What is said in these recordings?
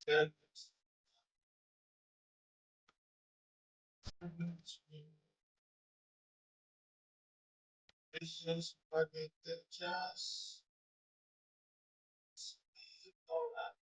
Then it's just fucking the just all that.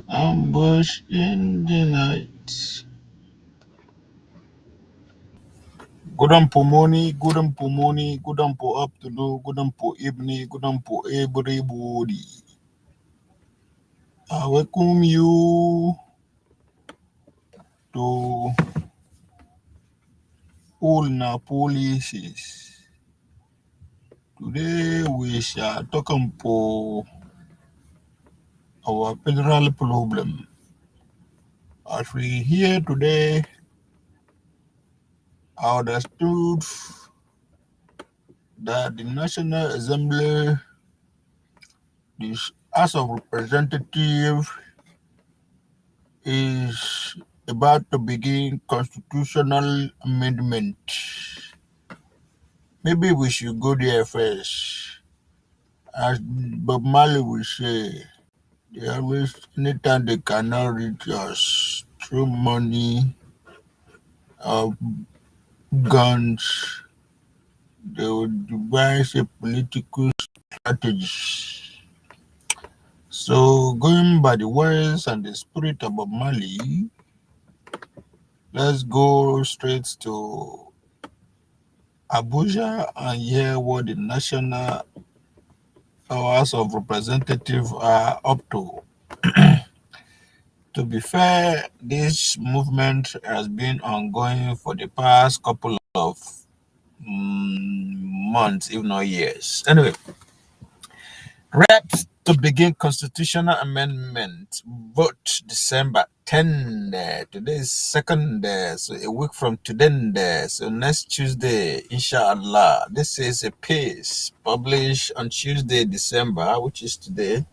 Ambush in the night. Good morning, good morning, good afternoon, good evening, good everybody. I welcome you to all na policies. Today we shall talk about our federal problem. As we hear today, I understood that the National Assembly, the House of Representatives, is about to begin constitutional amendment. Maybe we should go there first. As Bob Marley will say, they always, anytime they cannot reach us through money or guns, they will devise a political strategy. So, going by the words and the spirit of Bob Marley, let's go straight to Abuja and hear what the National House of Representatives are up to. To be fair, this movement has been ongoing for the past couple of months, if not years. Anyway, reps to begin constitutional amendment. Vote December 10. Today is 2nd, so a week from today. So next Tuesday, inshallah. This is a piece published on Tuesday, December, which is today,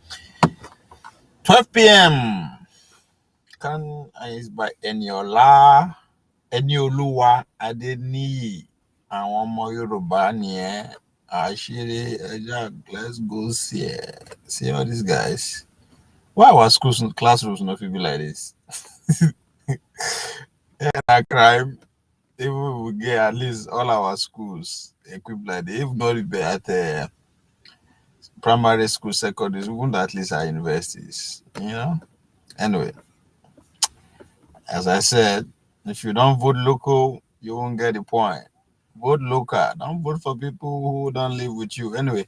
12 p.m. Can is by Enioluwa Adeniyi. Àwọn ọmọ Yorùbá nìyẹn. Àṣírí ẹja, let's go see all these guys. Why our schools classrooms not feel like this? Yeah, crime. If we will get at least all our schools equipped like that, if not be at primary school, secondary, we won't at least our universities, you know? Anyway, as I said, if you don't vote local, you won't get the point. Vote local. Don't vote for people who don't live with you. Anyway,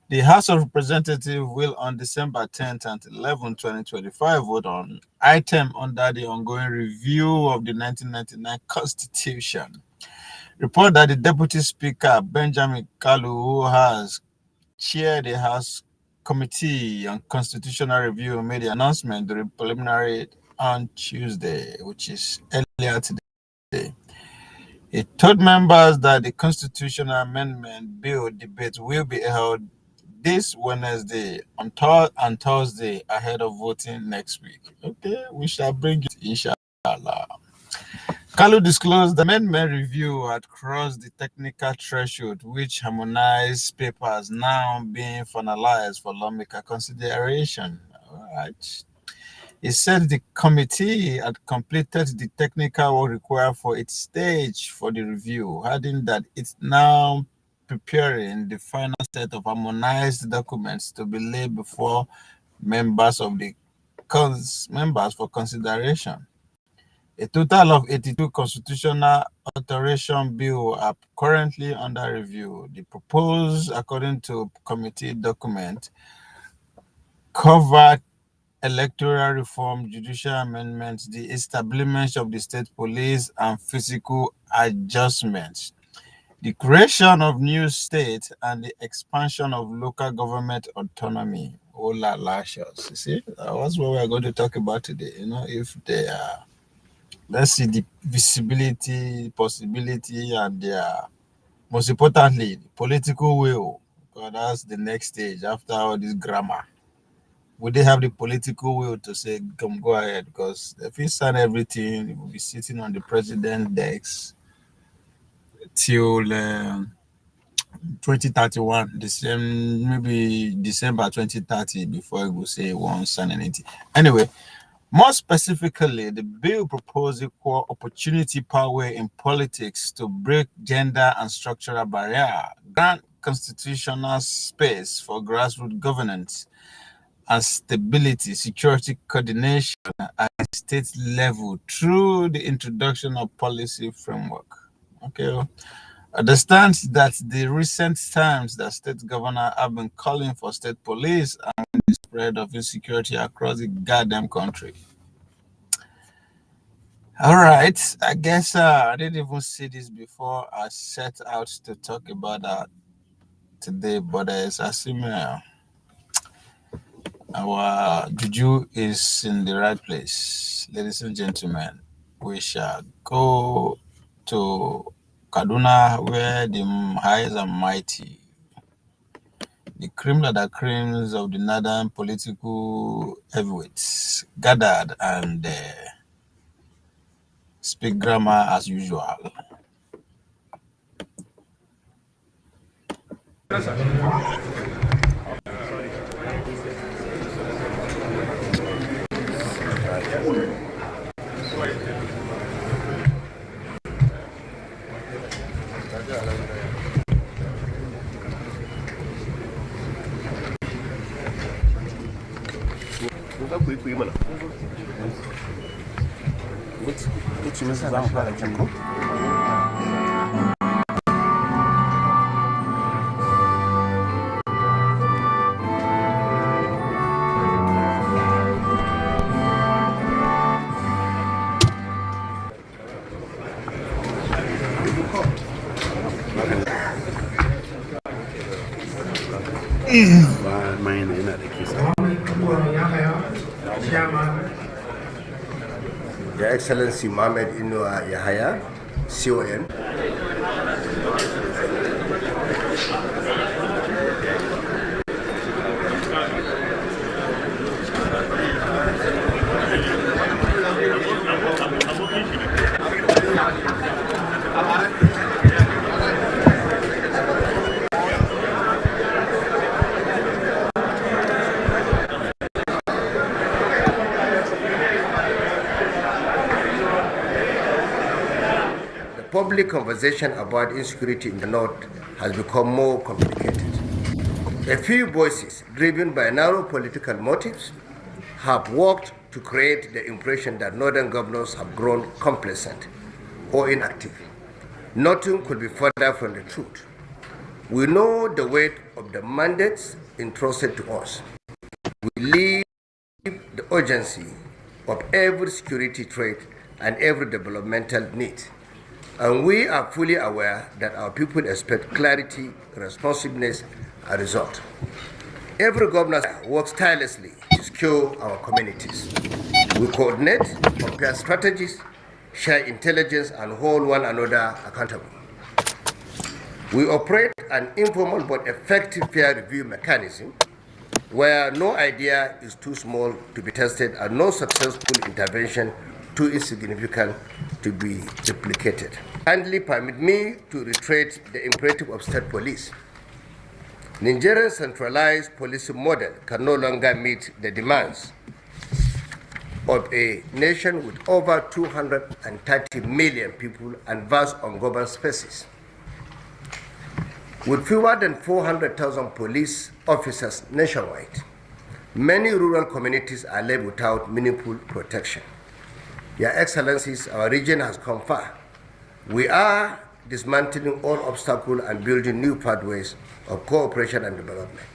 the House of Representatives will on December 10th and 11th, 2025 vote on item under the ongoing review of the 1999 Constitution. Report that the Deputy Speaker, Benjamin Kalu, who has chaired the House Committee on Constitutional Review, made the announcement during preliminary on Tuesday, which is earlier today. He told members that the constitutional amendment bill debate will be held this Wednesday on Thursday ahead of voting next week. Okay, we shall bring it, inshallah. Kalu disclosed the amendment review had crossed the technical threshold, which harmonized papers now being finalized for lawmaker consideration. All right. He said the committee had completed the technical work required for its stage for the review, adding that it's now preparing the final set of harmonized documents to be laid before members of the members for consideration. A total of 82 constitutional alteration bills are currently under review. The proposed, according to committee document, covered electoral reform, judicial amendments, the establishment of the state police, and physical adjustments, the creation of new states, and the expansion of local government autonomy. Oh la la, shots. You see, that's what we're going to talk about today. You know, if they are, let's see the visibility, possibility, and most importantly, the political will. Because that's the next stage after all this grammar. Would they have the political will to say, come go ahead? Because if he sign everything, he will be sitting on the president's desk till 2031, the same maybe December 2030 before he will say he won't sign anything. Anyway, more specifically, the bill proposes equal opportunity power in politics to break gender and structural barrier, grant constitutional space for grassroots governance and stability, security coordination at state level through the introduction of policy framework. Okay. Understand that the recent times that state governors have been calling for state police and the spread of insecurity across the goddamn country. All right, I guess I didn't even see this before I set out to talk about that today, but as I see, our juju is in the right place. Ladies and gentlemen, we shall go to Kaduna, where the highs and mighty, the cream of the creams of the northern political heavyweights, gathered and speak grammar as usual. Your Excellency Mohamed Inua Yahya, CON. public conversation about insecurity in the North has become more complicated. A few voices, driven by narrow political motives, have worked to create the impression that Northern governors have grown complacent or inactive. Nothing could be further from the truth. We know the weight of the mandates entrusted to us. We live the urgency of every security threat and every developmental need. And we are fully aware that our people expect clarity, responsiveness, and result. Every governor works tirelessly to secure our communities. We coordinate, compare strategies, share intelligence, and hold one another accountable. We operate an informal but effective peer review mechanism where no idea is too small to be tested and no successful intervention too insignificant to be duplicated. Kindly permit me to reiterate the imperative of state police. Nigeria's centralized policing model can no longer meet the demands of a nation with over 230 million people and vast ungoverned spaces. With fewer than 400,000 police officers nationwide, many rural communities are left without meaningful protection. Your Excellencies, our region has come far. We are dismantling all obstacles and building new pathways of cooperation and development.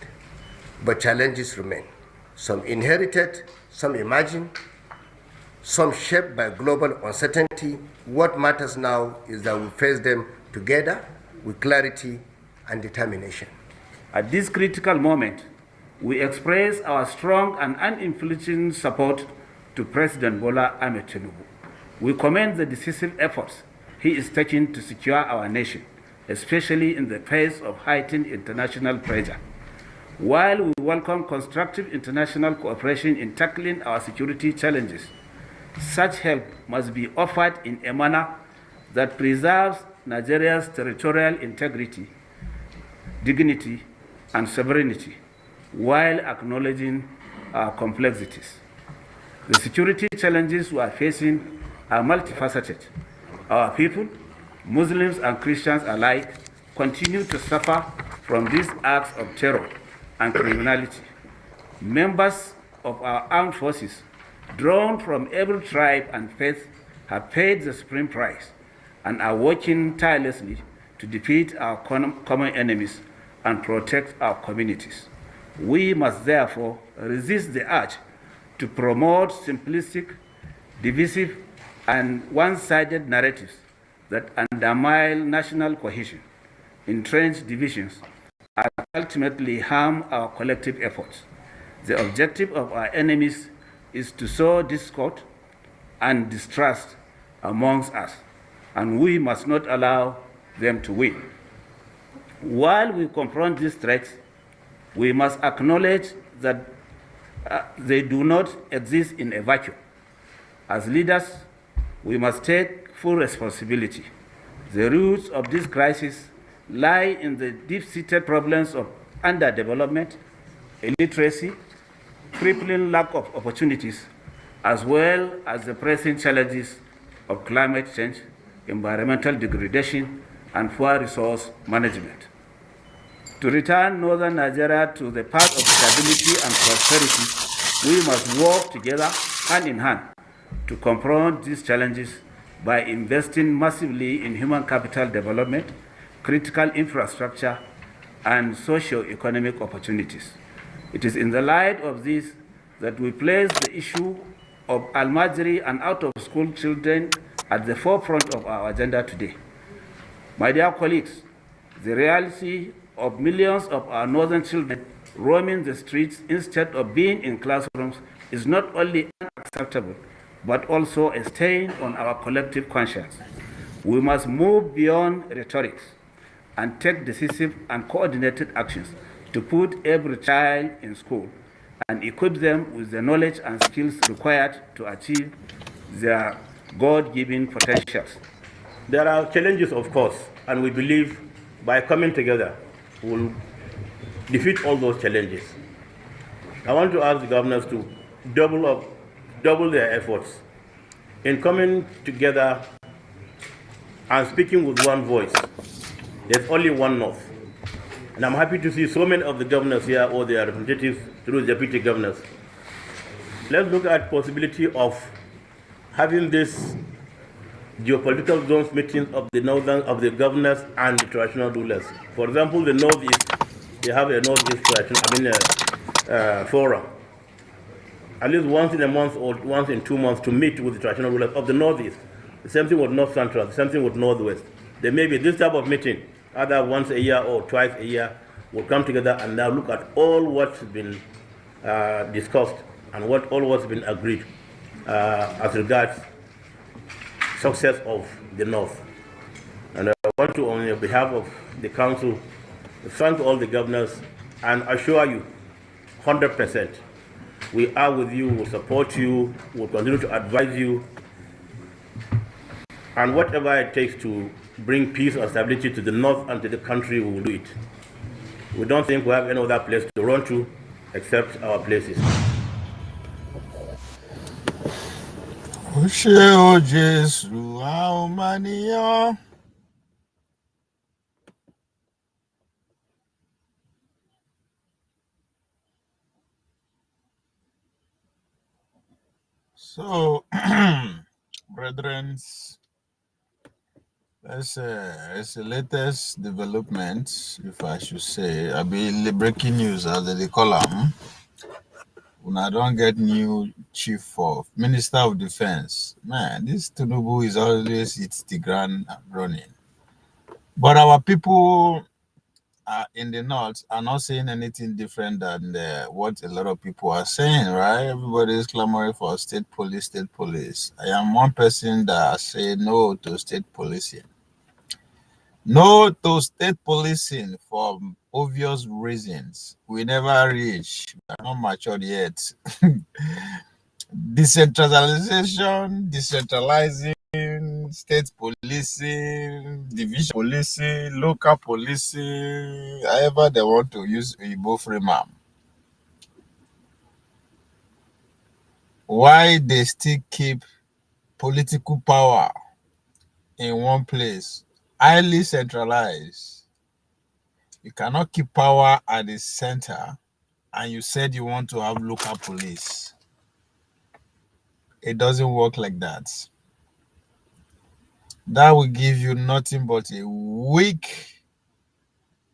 But challenges remain. Some inherited, some imagined, some shaped by global uncertainty. What matters now is that we face them together with clarity and determination. At this critical moment, we express our strong and unflinching support to President Bola Ahmed Tinubu. We commend the decisive efforts he is taking to secure our nation, especially in the face of heightened international pressure. While we welcome constructive international cooperation in tackling our security challenges, such help must be offered in a manner that preserves Nigeria's territorial integrity, dignity, and sovereignty, while acknowledging our complexities. The security challenges we are facing are multifaceted. Our people, Muslims and Christians alike, continue to suffer from these acts of terror and criminality. Members of our armed forces, drawn from every tribe and faith, have paid the supreme price and are working tirelessly to defeat our common enemies and protect our communities. We must therefore resist the urge to promote simplistic, divisive, and one-sided narratives that undermine national cohesion, entrench divisions, and ultimately harm our collective efforts. The objective of our enemies is to sow discord and distrust amongst us, and we must not allow them to win. While we confront these threats, we must acknowledge that they do not exist in a vacuum. As leaders, we must take full responsibility. The roots of this crisis lie in the deep-seated problems of underdevelopment, illiteracy, crippling lack of opportunities, as well as the pressing challenges of climate change, environmental degradation, and poor resource management. To return northern Nigeria to the path of stability and prosperity, we must work together hand in hand to confront these challenges by investing massively in human capital development, critical infrastructure, and socio-economic opportunities. It is in the light of this that we place the issue of Almajiri and out-of-school children at the forefront of our agenda today. My dear colleagues, the reality of millions of our northern children roaming the streets instead of being in classrooms is not only unacceptable, but also a stain on our collective conscience. We must move beyond rhetoric and take decisive and coordinated actions to put every child in school and equip them with the knowledge and skills required to achieve their God-given potentials. There are challenges, of course, and we believe by coming together, we'll defeat all those challenges. I want to ask the governors to double their efforts in coming together and speaking with one voice. There's only one North. And I'm happy to see so many of the governors here or their representatives through the deputy governors. Let's look at possibility of having this geopolitical zones meetings of the governors and the traditional rulers. For example, the Northeast, they have a Northeast forum. At least once in a month or once in 2 months to meet with the traditional rulers of the Northeast. The same thing with North Central, the same thing with Northwest. There may be this type of meeting, either once a year or twice a year, will come together and now look at all what's been discussed and all what's been agreed as regards success of the North. And I want to, on behalf of the Council, thank all the governors and assure you 100%. We are with you, we'll support you, we'll continue to advise you, and whatever it takes to bring peace and stability to the North and to the country, we will do it. We don't think we have any other place to run to except our places. So, brethren, it's the latest development, if I should say. I be breaking news as they call them. When I don't get new chief of Minister of Defense, man, this Tinubu is always it's the grand running. But our people in the north are not saying anything different than what a lot of people are saying, right? Everybody is clamoring for state police, state police. I am one person that say no to state policing. No to state policing for obvious reasons. We never reach. We are not matured yet. Decentralization, decentralizing, state policing, division policing, local policing, however they want to use Igbo framework. Why they still keep political power in one place, highly centralized. You cannot keep power at the center and you said you want to have local police. It doesn't work like that. That will give you nothing but a weak,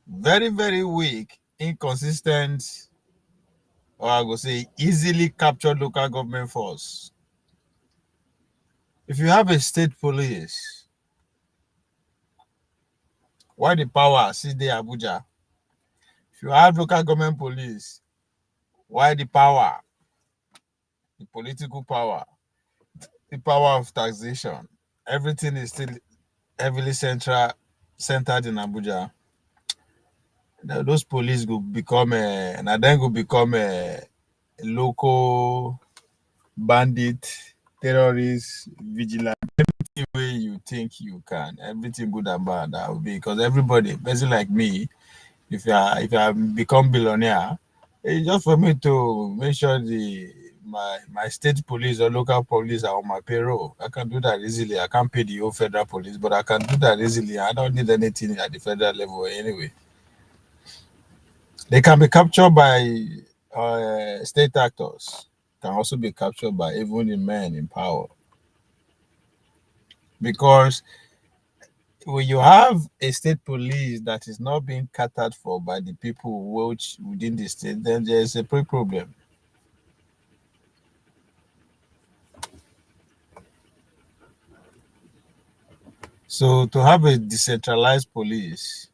very, very weak, inconsistent, or I would say easily captured local government force. If you have a state police, why the power sit there Abuja? If you have local government police, why the power? The political power, the power of taxation. Everything is still heavily centered in Abuja. Those police will become and then will become a local bandit, terrorist, vigilante. Everything way you think you can, everything good and bad that will be because everybody, basically like me, if I become billionaire, it's just for me to make sure my state police or local police are on my payroll. I can do that easily. I can't pay the whole federal police, but I can do that easily. I don't need anything at the federal level anyway. They can be captured by state actors. Can also be captured by even the men in power. Because when you have a state police that is not being catered for by the people which within the state, then there is a problem. So to have a decentralized police,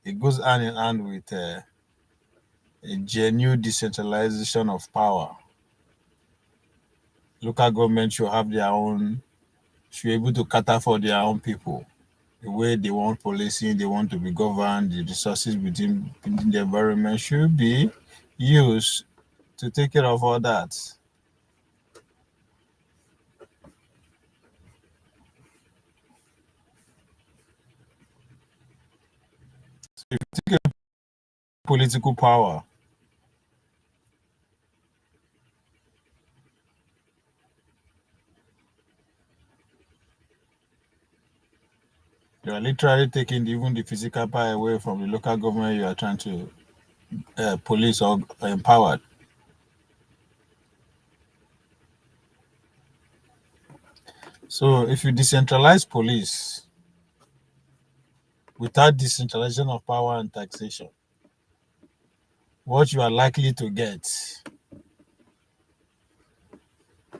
it goes hand in hand with a genuine decentralization of power. Local government should have their own, should be able to cater for their own people. The way they want policing, they want to be governed, the resources within the environment should be used to take care of all that. Political power. You are literally taking even the physical power away from the local government you are trying to police or empower. So if you decentralize police without decentralization of power and taxation, what you are likely to get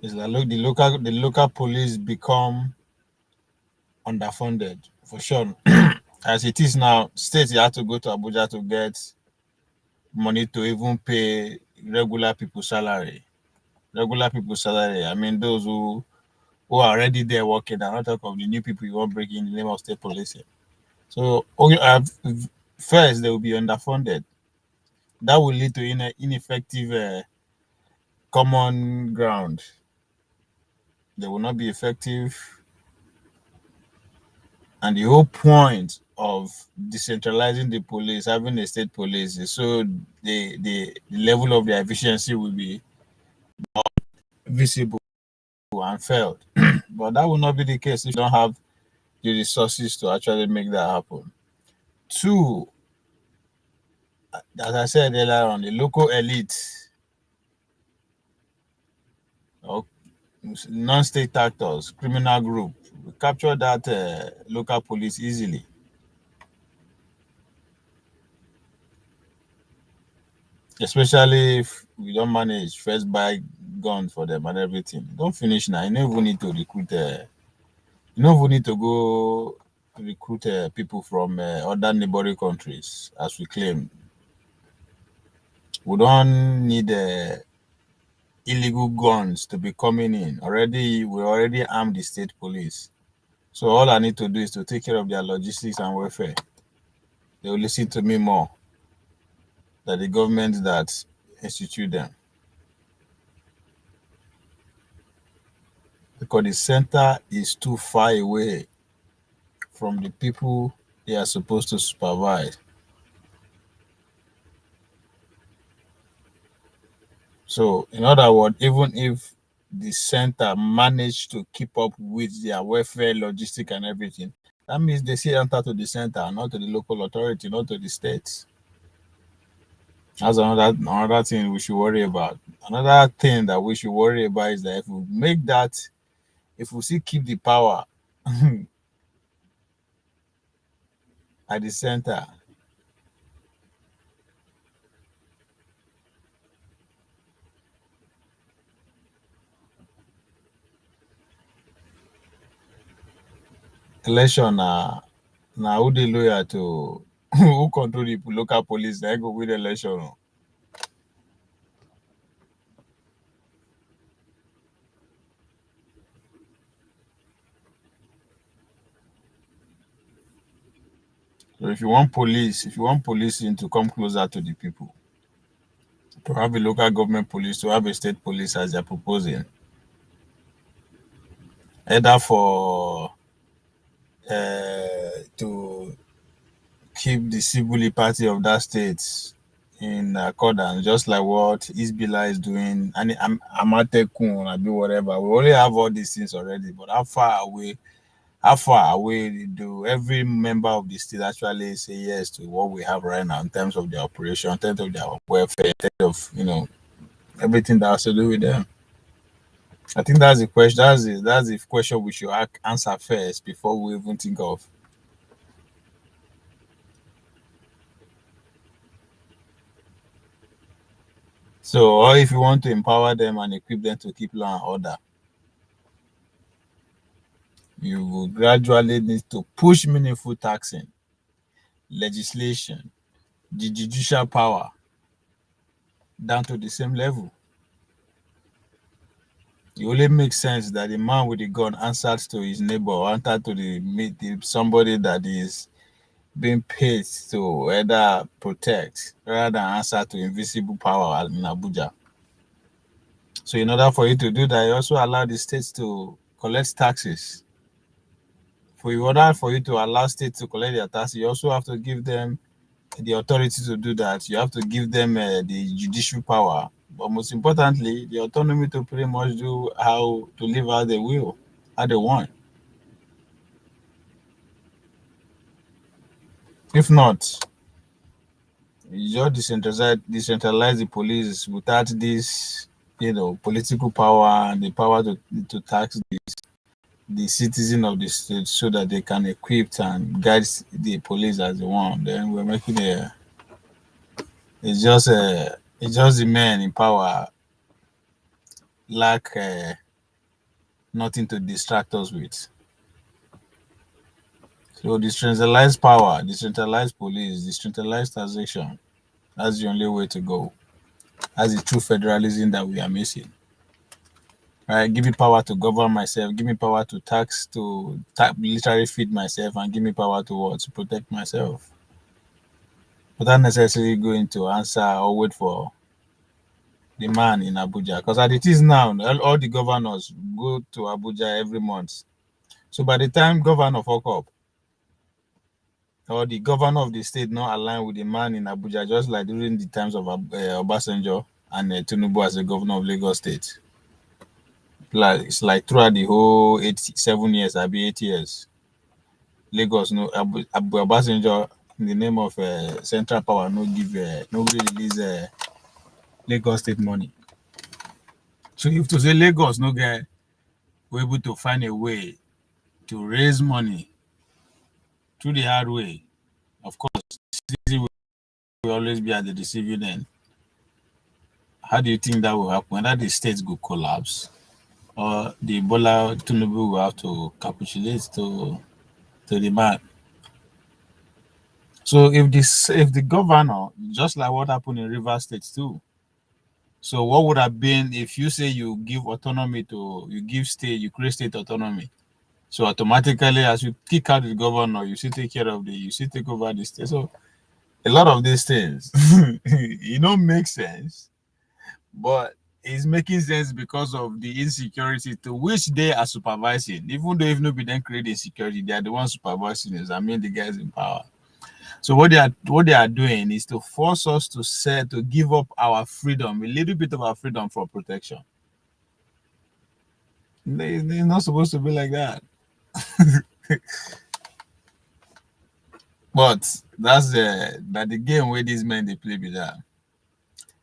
is that the local police become underfunded for sure. As it is now, states you have to go to Abuja to get money to even pay regular people's salary. Regular people's salary. I mean those who are already there working and not talk of the new people you want to bring in the name of state policing. So first they will be underfunded. That will lead to ineffective common ground. They will not be effective. And the whole point of decentralizing the police, having a state police, is so the level of their efficiency will be visible and felt. But that will not be the case if you don't have the resources to actually make that happen. Two, as I said earlier on, the local elite or non-state actors, criminal group, we capture that local police easily. Especially if we don't manage first buy guns for them and everything. Don't finish now. You don't even need to recruit. You don't even need to go recruit people from other neighboring countries, as we claim. We don't need illegal guns to be coming in. We already armed the state police. So all I need to do is to take care of their logistics and welfare. They will listen to me more than the government that institute them. Because the center is too far away from the people they are supposed to supervise. So, in other words, even if the center managed to keep up with their welfare, logistic, and everything, that means they still enter to the center, not to the local authority, not to the states. That's another thing we should worry about. Another thing that we should worry about is that if we still keep the power at the center, election now who they loyal to who control the local police, they go with election. So if you want policing to come closer to the people, to have a local government police, to have a state police as they're proposing, either for to keep the civil liberty of that state in accordance, just like what Isbila is doing, and Amatekun, or be whatever. We already have all these things already, but how far away do every member of the state actually say yes to what we have right now in terms of their operation, in terms of their welfare, in terms of everything that has to do with them? I think that's the question. That's the question we should answer first before we even think of. So, or if you want to empower them and equip them to keep law and order, you will gradually need to push meaningful taxing, legislation, the judicial power down to the same level. It only makes sense that the man with the gun answers to his neighbor, or answers to somebody that is being paid to either protect rather than answer to invisible power in Abuja. So in order for you to do that, you also allow the states to collect taxes. In order for you to allow states to collect their taxes, you also have to give them the authority to do that. You have to give them the judicial power, but most importantly, the autonomy to pretty much do how to live how they will, how they want. If not, you just decentralize the police without this, political power and the power to tax the citizen of the state so that they can equip and guide the police as they want. Then we're making it's just the men in power lack nothing to distract us with. So decentralized power, decentralized police, decentralized taxation. That's the only way to go. That's the true federalism that we are missing. Right? Give me power to govern myself. Give me power to literally feed myself, and give me power to what? To protect myself. Without necessarily going to answer or wait for the man in Abuja. Because as it is now, all the governors go to Abuja every month. So by the time governor fuck up, or the governor of the state not align with the man in Abuja, just like during the times of Obasanjo and Tinubu as the governor of Lagos State. Like it's like throughout the whole 7 years, I'll be 8 years. Lagos no Abu Obasanjo in the name of central power no give nobody release Lagos State money. So if to say Lagos no get we able to find a way to raise money through the hard way, of course, city will always be at the receiving end. How do you think that will happen? Whether the states go collapse or the Bola Tinubu will have to capitulate to the man. So if the governor, just like what happened in River State too. So what would have been if you say you give autonomy you give state, you create state autonomy. So automatically as you kick out the governor, you still take care of you still take over the state. So a lot of these things, it don't make sense, but it's making sense because of the insecurity to which they are supervising. Even though if nobody then create insecurity, they are the ones supervising us. I mean the guys in power. So what they are doing is to force us to give up our freedom, a little bit of our freedom for protection. They're not supposed to be like that. But that's the game where these men they play with that.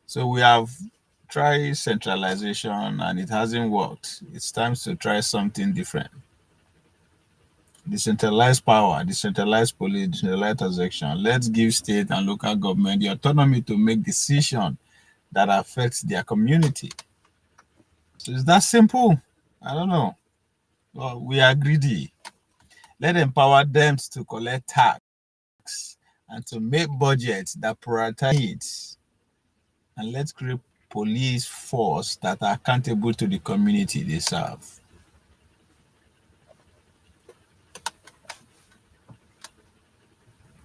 So we have tried centralization and it hasn't worked. It's time to try something different. Decentralized power, decentralized police, decentralized taxation. Let's give state and local government the autonomy to make decisions that affects their community. So it's that simple. I don't know. Well, we are greedy. Let empower them to collect tax and to make budgets that prioritize needs. And let's create police force that are accountable to the community they serve.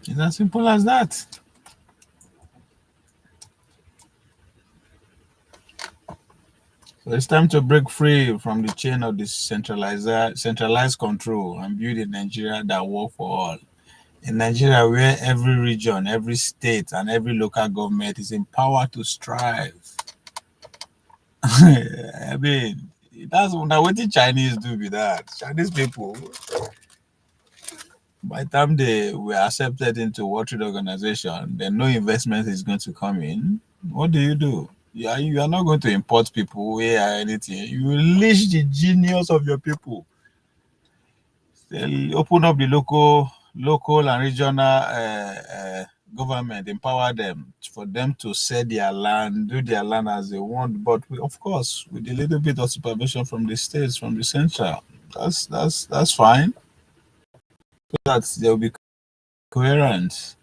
It's as simple as that. So it's time to break free from the chain of this centralized control and build a Nigeria that works for all. In Nigeria, where every region, every state, and every local government is empowered to strive. I mean, that's what the Chinese do with that. Chinese people, by the time they were accepted into World Trade Organization, then no investment is going to come in. What do? You are not going to import people or anything. You unleash the genius of your people. They open up the local and regional government, empower them for them to sell their land, do their land as they want. But of course, with a little bit of supervision from the states, from the central, that's fine. So that they'll be coherent.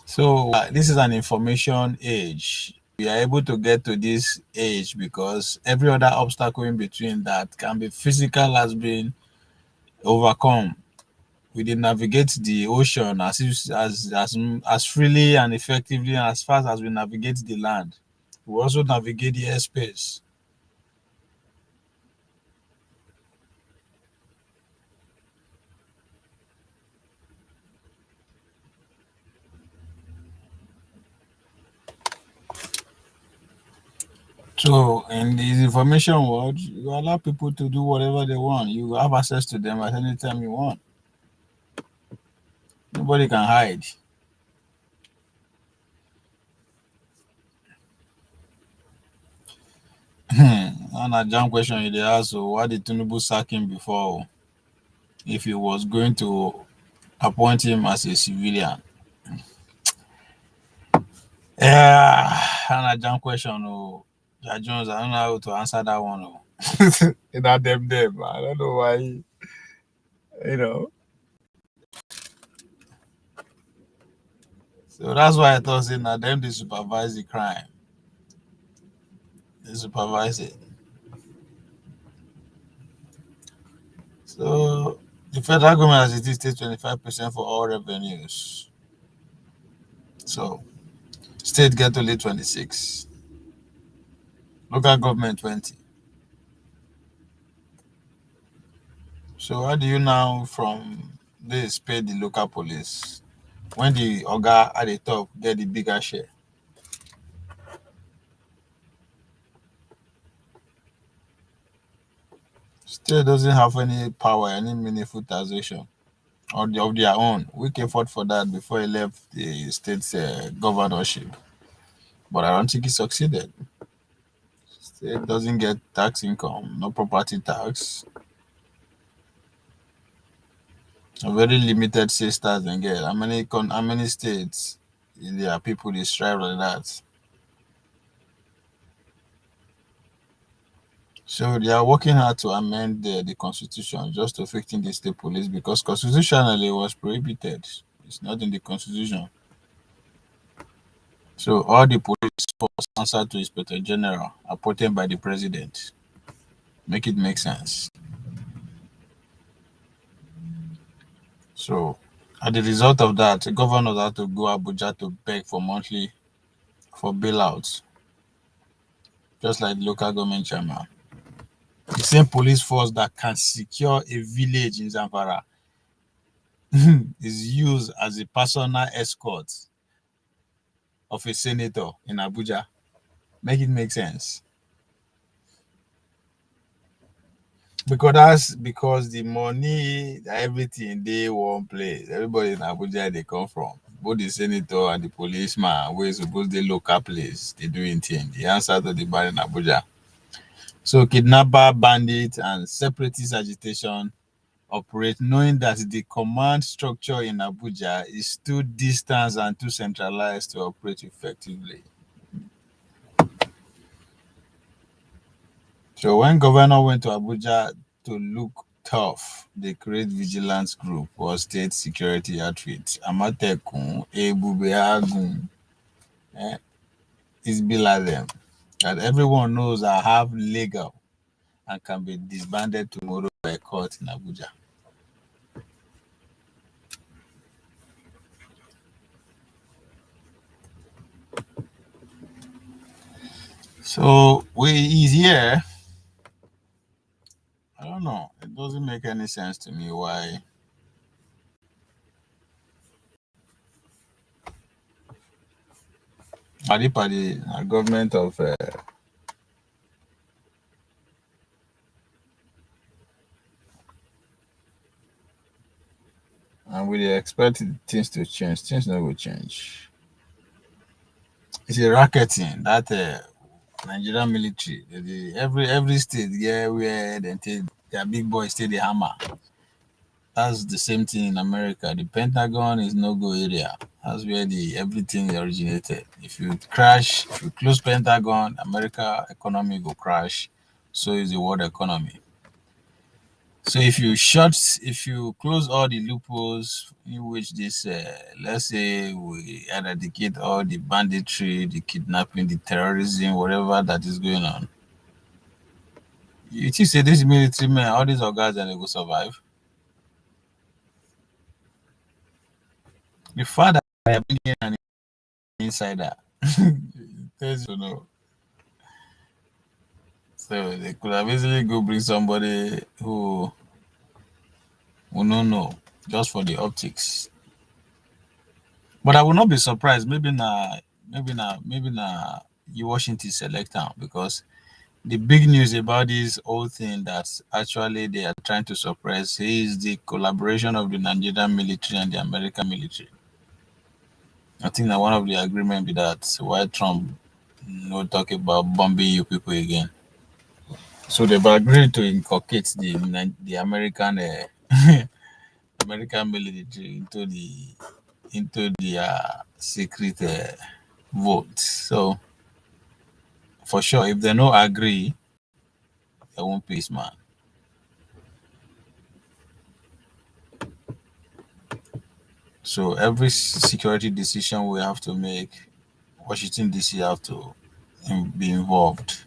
So this is an information age. We are able to get to this age because every other obstacle in between that can be physical has been overcome. We did navigate the ocean as freely and effectively and as fast as we navigate the land. We also navigate the airspace. So in the information world, you allow people to do whatever they want. You have access to them at any time you want. Nobody can hide. And a jam question you dey ask, so why did Tinubu sack him before? If he was going to appoint him as a civilian. Yeah, and a jam question. Oh, Ja Jones, I don't know how to answer that one. Oh. That them. I don't know why. You know. So that's why I thought saying that them they supervise the crime. They supervise it. So the federal government as it is takes 25% for all revenues. So state get only 26. Local government 20. So how do you now from this pay the local police when the Oga at the top get the bigger share? State doesn't have any power, any meaningful taxation of their own. We can fought for that before he left the state's governorship, but I don't think he succeeded. State doesn't get tax income, no property tax. A very limited state tax and get. How many states there are people they strive like that? So they are working hard to amend the constitution just to fix in the state police because constitutionally it was prohibited. It's not in the constitution. So all the police force answer to Inspector General appointed by the president. Make it make sense. So as a result of that, the governors had to go Abuja to beg for monthly for bailouts, just like the local government chairman. The same police force that can secure a village in Zamfara is used as a personal escort of a senator in Abuja. Make it make sense. Because the money, everything they one place. Everybody in Abuja they come from. Both the senator and the policeman, where suppose they local place, they doing thing. The answer to the ban in Abuja. So kidnapper, bandit, and separatist agitation operate knowing that the command structure in Abuja is too distant and too centralized to operate effectively. So when governor went to Abuja to look tough, they create vigilance group or state security outfit. Amatekun, Ebubeagun, eh, is below them. That everyone knows are have legal and can be disbanded tomorrow by court in Abuja. So we is here. I don't know. It doesn't make any sense to me why Adipadi, government of and we dey expect things to change. Things no will change. It's a racketing that Nigerian military. Every state yeah where they take their big boys stay the hammer. That's the same thing in America. The Pentagon is no go area. That's where the everything originated. If you close Pentagon, America economy go crash. So is the world economy. So if you close all the loopholes in which this, let's say we eradicate all the banditry, the kidnapping, the terrorism, whatever that is going on, you think say this military men, all these organs, and they will survive? The fact that I am being an insider tells you know. So they could have easily go bring somebody who don't know just for the optics. But I will not be surprised. Maybe na Washington select am, because the big news about this whole thing that actually they are trying to suppress is the collaboration of the Nigerian military and the American military. I think that one of the agreement be that why Trump no talk about bombing you people again. So they've agreed to inculcate the American American military into the secret vote. So for sure, if they no agree, they won't peace, man. So every security decision we have to make, Washington DC have to be involved.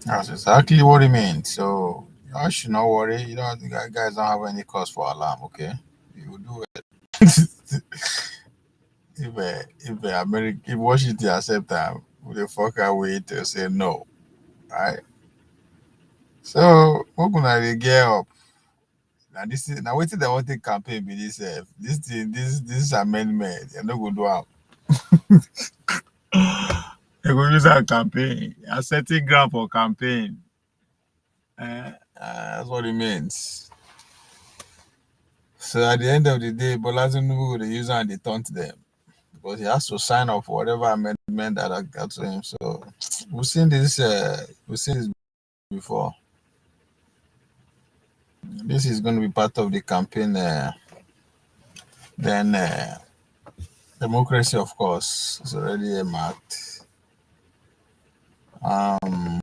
That's exactly what it means. So you should not worry. You don't, guys don't have any cause for alarm. Okay, you will do it. if Washington accept them, will the fuck away to say no, right? So what gonna they get up? Now this is now waiting. They want to campaign with this this thing this amendment. They're not gonna do out. They go use our campaign. A setting ground for campaign. That's what it means. So at the end of the day, Bola Tinubu will use and they taunt them, because he has to sign off for whatever amendment that I got to him. So we've seen this before. This is going to be part of the campaign. Then democracy, of course, is already marked. Um,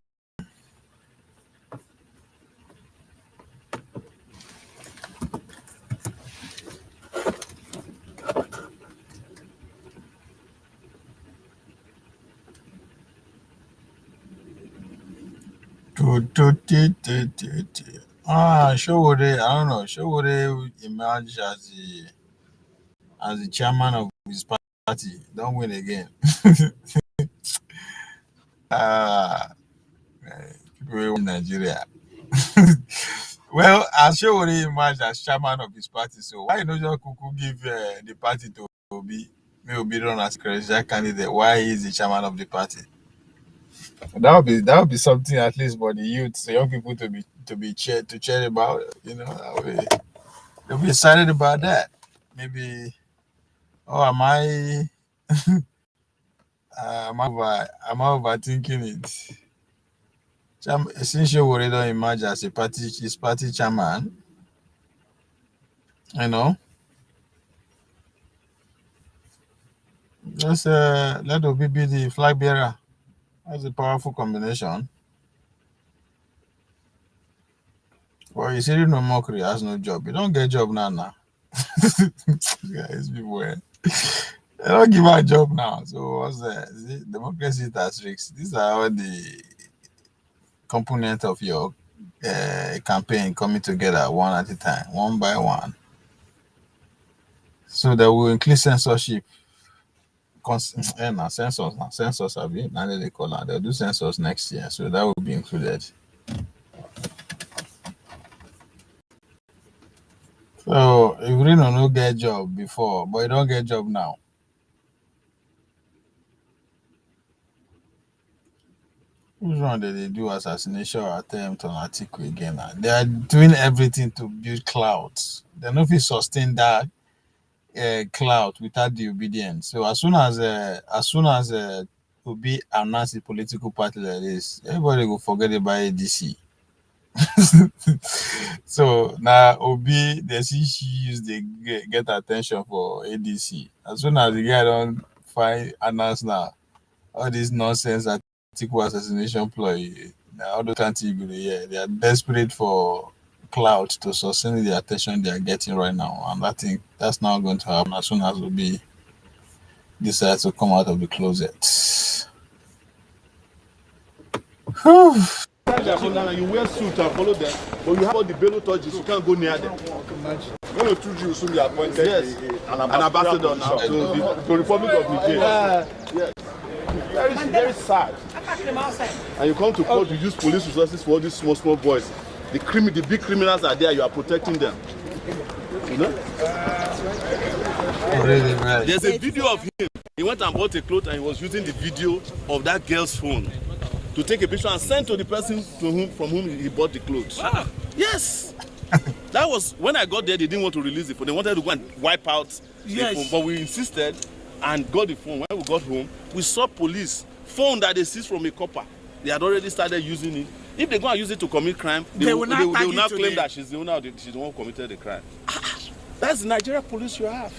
Showore, I don't know. Showore emerged as the chairman of his party. Don't win again. Ah, people in Nigeria. Well, as Showore emerged as chairman of his party, so why not just Kuku give the party to Obi? May Obi run as presidential candidate. Why is the chairman of the party? That would be something at least for the youth, the young people to cheer about. You know, they'll be excited about that. Maybe, oh, am I overthinking it? Since you already don't emerge as his party chairman, you know, just let Obi be the flag bearer. That's a powerful combination. Well, you see, no mockery has no job. You don't get job now. Guys, people, they don't give her a job now. So what's that? Democracy has risks. These are all the components of your campaign coming together one at a time, one by one. So that will include censorship. Census, have been, now they call it. They'll do census next year, so that will be included. So if you don't get job before, but you don't get job now. Which one did they do assassination or attempt on Atiku again? They are doing everything to build clouds. They don't fit sustain that cloud without the obedience. So as soon as Obi announce a political party like this, everybody will forget about ADC. So now Obi, the issues they get attention for ADC. As soon as the guy don't find announce now, all this nonsense Atiku assassination ploy, all those countries they are desperate for cloud to sustain the attention they are getting right now, and I think that's not going to happen as soon as Obi decides to come out of the closet. You wear suit and follow them, but you have all the bellow touches, you can't go near them. When you choose, you will soon be appointed an ambassador now to the Republic of Nigeria. Yes. Very sad. And you come to court, you use police resources for all these small boys. The big criminals are there, you are protecting them. You know? There's a video of him. He went and bought a clothes and he was using the video of that girl's phone to take a picture and send to the person from whom he bought the clothes. Ah. Yes. That was when I got there. They didn't want to release the phone. They wanted to go and wipe out the phone, but we insisted and got the phone. When we got home, we saw police phone that they seized from a copper. They had already started using it. If they go and use it to commit crime, they will not claim that she's the owner. She's the one who committed the crime. That's the Nigeria police you have,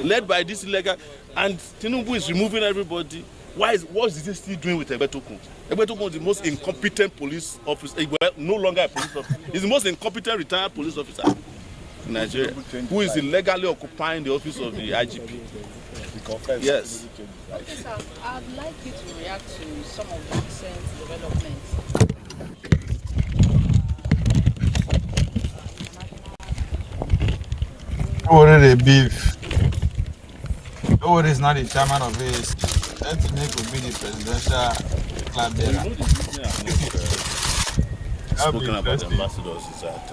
led by this illegal. And Tinubu is removing everybody. What is he still doing with Egbetokun? Egbetokun is the most incompetent police officer. Well, no longer a police officer. He's the most incompetent retired police officer in Nigeria, who is illegally occupying the office of the IGP. Yes. Okay, sir, I'd like you to react to some of the recent developments. Already beef. Oh, it is not the chairman of this. That Nick will be the presidential club bearer. Spoken about the ambassadors is that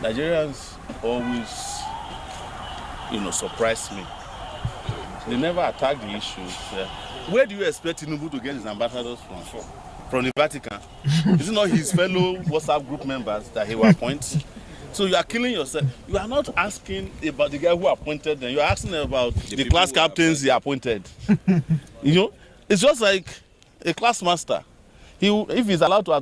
Nigerians always, surprise me. They never attack the issues. Where do you expect Tinubu to get his ambassadors from? From the Vatican? Is it not his fellow WhatsApp group members that he will appoint? So you are killing yourself. You are not asking about the guy who appointed them. You are asking about the class captains he appointed. It's just like a class master. If he's allowed to,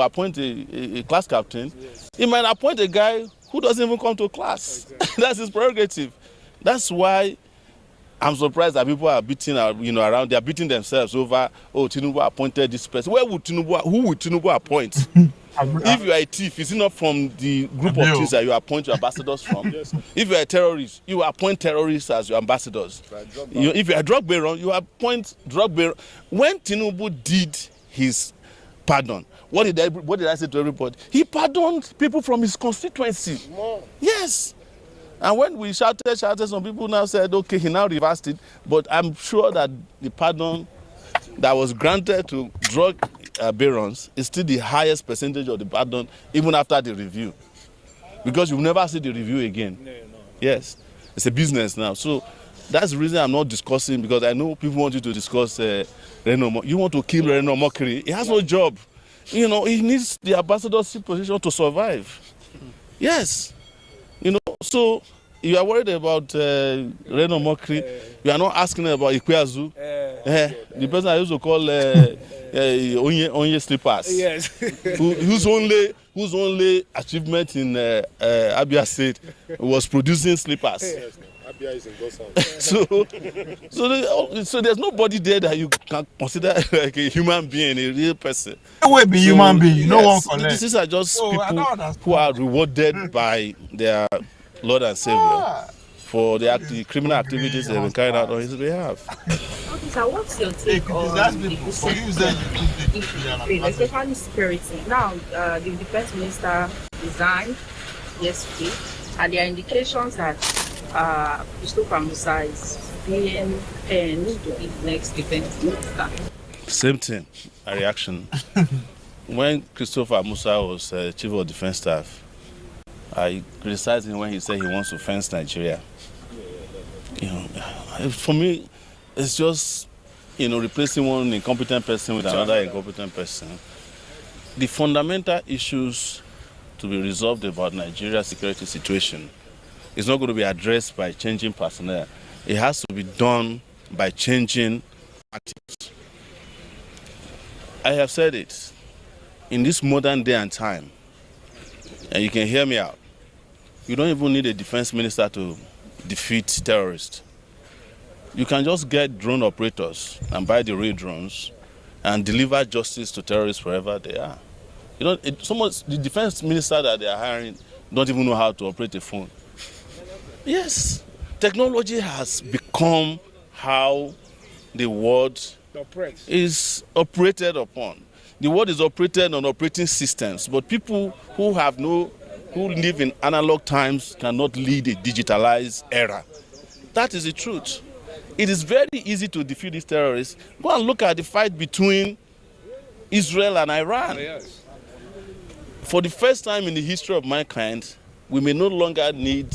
appoint a class captain, he might appoint a guy who doesn't even come to class. Exactly. That's his prerogative. That's why I'm surprised that people are beating, around. They are beating themselves over, Tinubu appointed this person. Who would Tinubu appoint? If you are a thief, is it not from the group of thieves that you appoint your ambassadors from? Yes. If you are a terrorist, you appoint terrorists as your ambassadors. If you are a drug bearer, you appoint drug bearer. When Tinubu did his pardon, what did I say to everybody? He pardoned people from his constituency. More. Yes. And when we shouted, some people now said, okay, he now reversed it. But I'm sure that the pardon that was granted to drug barons is still the highest percentage of the pardon, even after the review. Because you will never see the review again. No. Yes. It's a business now. So that's the reason I'm not discussing, because I know people want you to discuss Reno. You want to kill Reno Mokri. He has no job. He needs the ambassadorship position to survive. Yes. So you are worried about Reno Mokri. You are not asking about Ikweazu. The person I used to call Onye Slippers. Yes. whose only achievement in Abia State was producing slippers. Yes. Abia is in God's house. So there's nobody there that you can consider like a human being, a real person. No way be human being. Yes, no one connects. These are just people who are rewarded by their Lord and Savior for the criminal activities they've been carried out on his behalf. Okay, so what's your take on the especially security? Now, the defense minister resigned yesterday, and there are indications that Christopher Musa is being need to be the next defense minister. Same thing, a reaction. When Christopher Musa was chief of defense staff, I criticized him when he said he wants to fence Nigeria. For me, it's just, replacing one incompetent person with another incompetent person. The fundamental issues to be resolved about Nigeria's security situation is not going to be addressed by changing personnel. It has to be done by changing attitudes. I have said it. In this modern day and time, and you can hear me out, you don't even need a defense minister to defeat terrorists. You can just get drone operators and buy the real drones and deliver justice to terrorists wherever they are. The defense minister that they are hiring don't even know how to operate a phone. Yes, technology has become how the world is operated upon. The world is operated on operating systems, but people who live in analog times cannot lead a digitalized era. That is the truth. It is very easy to defeat these terrorists. Go and look at the fight between Israel and Iran. Yes. For the first time in the history of mankind, we may no longer need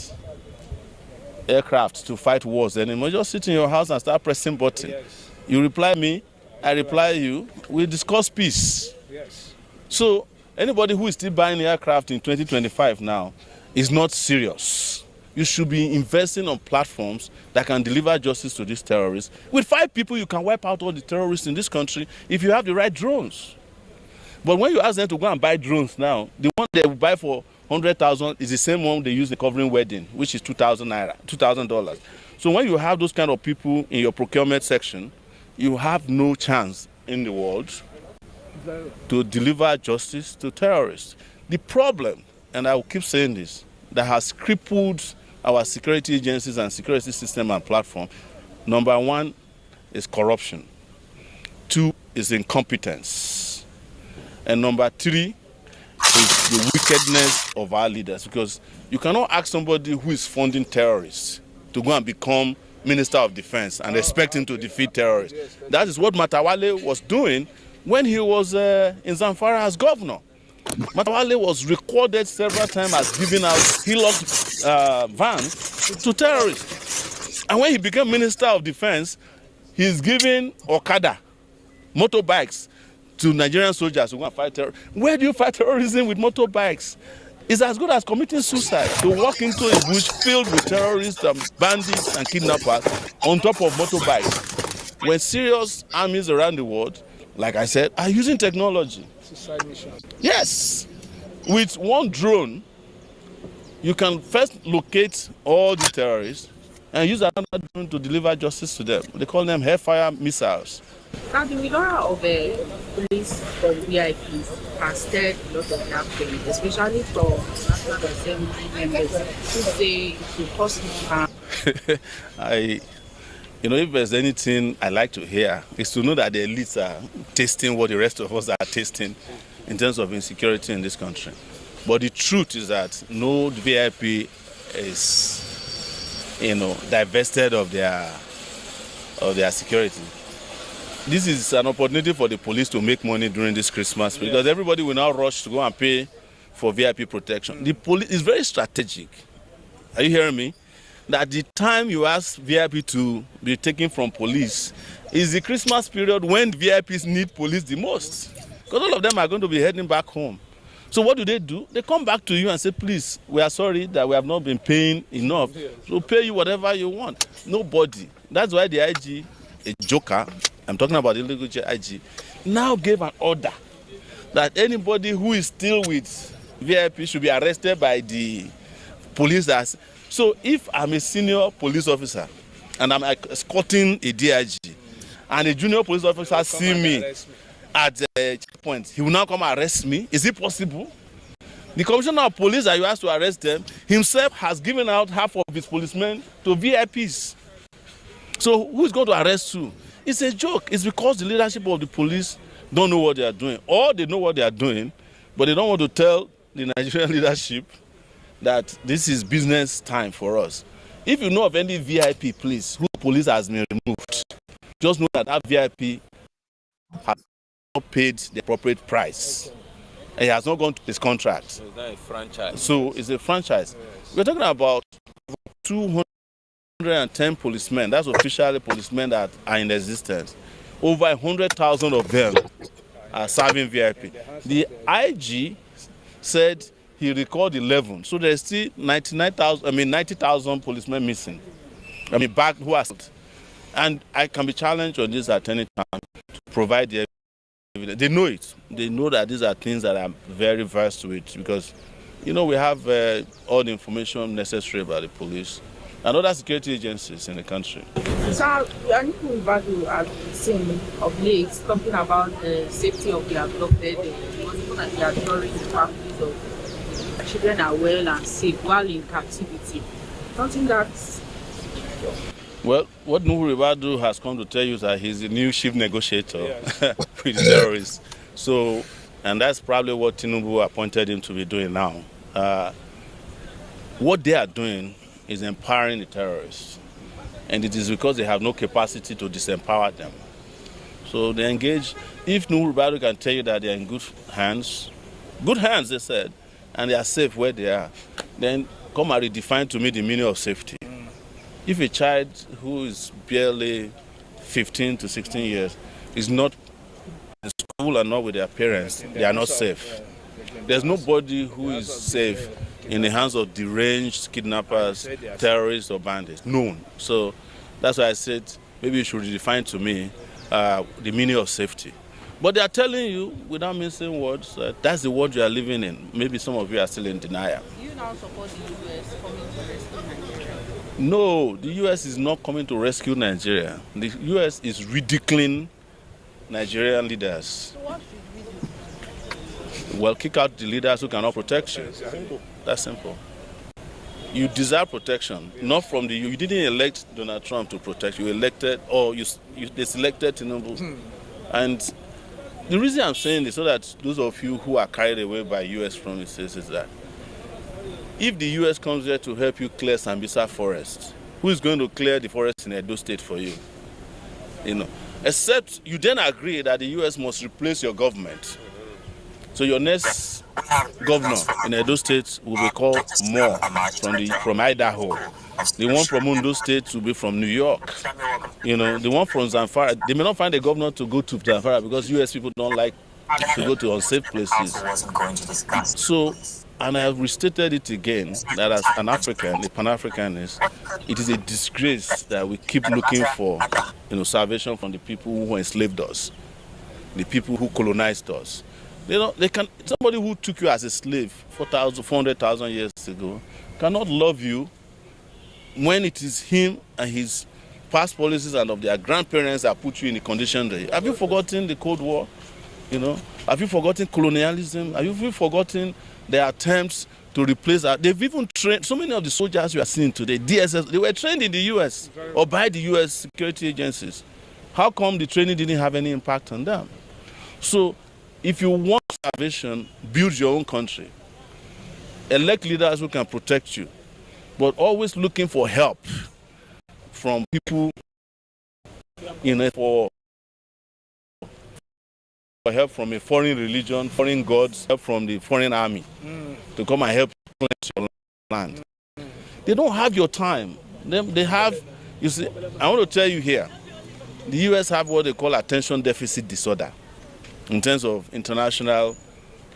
aircraft to fight wars anymore. Just sit in your house and start pressing buttons. Yes. You reply me, I reply you, we discuss peace. Yes. So anybody who is still buying aircraft in 2025 now is not serious. You should be investing on platforms that can deliver justice to these terrorists. With 5 people, you can wipe out all the terrorists in this country if you have the right drones. But when you ask them to go and buy drones now, the one they will buy for 100,000 is the same one they use in covering wedding, which is $2,000. So when you have those kind of people in your procurement section, you have no chance in the world to deliver justice to terrorists. The problem, and I will keep saying this, that has crippled our security agencies and security system and platform, number 1 is corruption. 2 is incompetence. And number 3 is the wickedness of our leaders, because you cannot ask somebody who is funding terrorists to go and become Minister of Defense and expect him to defeat terrorists. That is what Matawale was doing when he was in Zamfara as governor. Matawale was recorded several times as giving out Hillock vans to terrorists. And when he became Minister of Defense, he's giving Okada, motorbikes, to Nigerian soldiers who go and fight terrorism. Where do you fight terrorism with motorbikes? It's as good as committing suicide to walk into a bush filled with terrorists and bandits and kidnappers on top of motorbikes. When serious armies around the world, like I said, are using technology. Suicide mission. Yes. With one drone, you can first locate all the terrorists and use another drone to deliver justice to them. They call them Hellfire missiles. Now, the withdrawal of police from VIPs has stirred a lot of their pain, especially from National Assembly members who say it will cause harm. If there's anything I like to hear, is to know that the elites are tasting what the rest of us are tasting in terms of insecurity in this country. But the truth is that no VIP is, divested of their security. This is an opportunity for the police to make money during this Christmas, because everybody will now rush to go and pay for VIP protection. The police is very strategic. Are you hearing me? That the time you ask VIP to be taken from police is the Christmas period when VIPs need police the most, because all of them are going to be heading back home. So what do? They come back to you and say, please, we are sorry that we have not been paying enough. So pay you whatever you want. Nobody. That's why the IG, a joker, I'm talking about the illegal IG, now gave an order that anybody who is still with VIP should be arrested by the police. So if I'm a senior police officer and I'm escorting a DIG and a junior police officer see me at the checkpoint, he will now come and arrest me. Is it possible? The commissioner of police that you asked to arrest them himself has given out half of his policemen to VIPs. So who is going to arrest you? It's a joke. It's because the leadership of the police don't know what they are doing. Or they know what they are doing, but they don't want to tell the Nigerian leadership that this is business time for us. If you know of any VIP, please, who police has been removed, just know that VIP has not paid the appropriate price. And he has not gone to his contract. So it's not a franchise. So it's a franchise. Yes. We're talking about 210 policemen, that's officially policemen that are in existence. Over 100,000 of them are serving VIP. The IG said he recalled 11, so there's still 90,000 policemen missing. Back who are, and I can be challenged on this at any time to provide the evidence. They know it. They know that these are things that I'm very versed with, because we have all the information necessary about the police and other security agencies in the country. So, Aniku Ibadu has been saying of late, talking about the safety of the abducted, even that they are during the families of children are well and safe while in captivity. Something that's... Well, what Nuhu Ibadu has come to tell you is that he's the new chief negotiator with the terrorists. So, and that's probably what Tinubu appointed him to be doing now. What they are doing is empowering the terrorists. And it is because they have no capacity to disempower them. So they engage. If Nuhu Ibadu can tell you that they're in good hands, they said, and they are safe where they are, then come and redefine to me the meaning of safety. If a child who is barely 15 to 16 years is not in school and not with their parents, they are not safe. There's nobody who is safe in the hands of deranged kidnappers, terrorists, or bandits. None. So that's why I said maybe you should redefine to me the meaning of safety. But they are telling you, without missing words, that's the world you are living in. Maybe some of you are still in denial. Do you now support the U.S. coming to rescue Nigeria? No, the U.S. is not coming to rescue Nigeria. The U.S. is ridiculing Nigerian leaders. So what should we do? Well, kick out the leaders who cannot protect you. That's simple. You deserve protection, not from the you didn't elect Donald Trump to protect you. Elected or they selected Tinubu. And the reason I'm saying this so that those of you who are carried away by U.S. promises is that if the U.S. comes here to help you clear Sambisa forest, who is going to clear the forest in Edo State for you? Except you then agree that the U.S. must replace your government. So your next governor in Edo State will be called Moore from Idaho. The one from Ondo State will be from New York. The one from Zamfara, they may not find a governor to go to Zamfara because U.S. people don't like to go to unsafe places. So, and I have restated it again, that as an African, a Pan-Africanist, it is a disgrace that we keep looking for salvation from the people who enslaved us, the people who colonized us. Somebody who took you as a slave 400,000 years ago cannot love you when it is him and his past policies and of their grandparents that put you in the condition there. Have you forgotten the Cold War? Have you forgotten colonialism? Have you forgotten their attempts to replace that? They've even trained so many of the soldiers you are seeing today, DSS, they were trained in the US or by the US security agencies. How come the training didn't have any impact on them? So if you want salvation, build your own country. Elect leaders who can protect you, but always looking for help from people, for help from a foreign religion, foreign gods, help from the foreign army to come and help cleanse your land. They don't have your time. They have, you see, I want to tell you here, the US have what they call attention deficit disorder in terms of international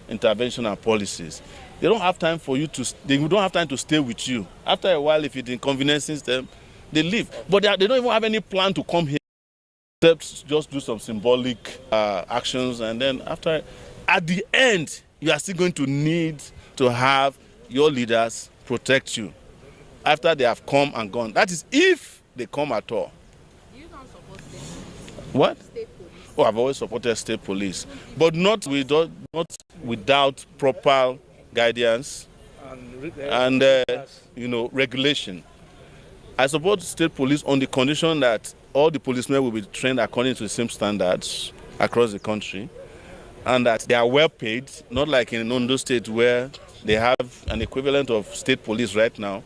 intervention and policies. They don't have time for you they don't have time to stay with you. After a while, if it inconveniences them, they leave. But they don't even have any plan to come here, except just do some symbolic actions. And then at the end, you are still going to need to have your leaders protect you after they have come and gone. That is if they come at all. Do you not support them? What? State police? Oh, I've always supported state police, but not without proper guidance and regulation. I support state police on the condition that all the policemen will be trained according to the same standards across the country, and that they are well paid, not like in Ondo State where they have an equivalent of state police right now.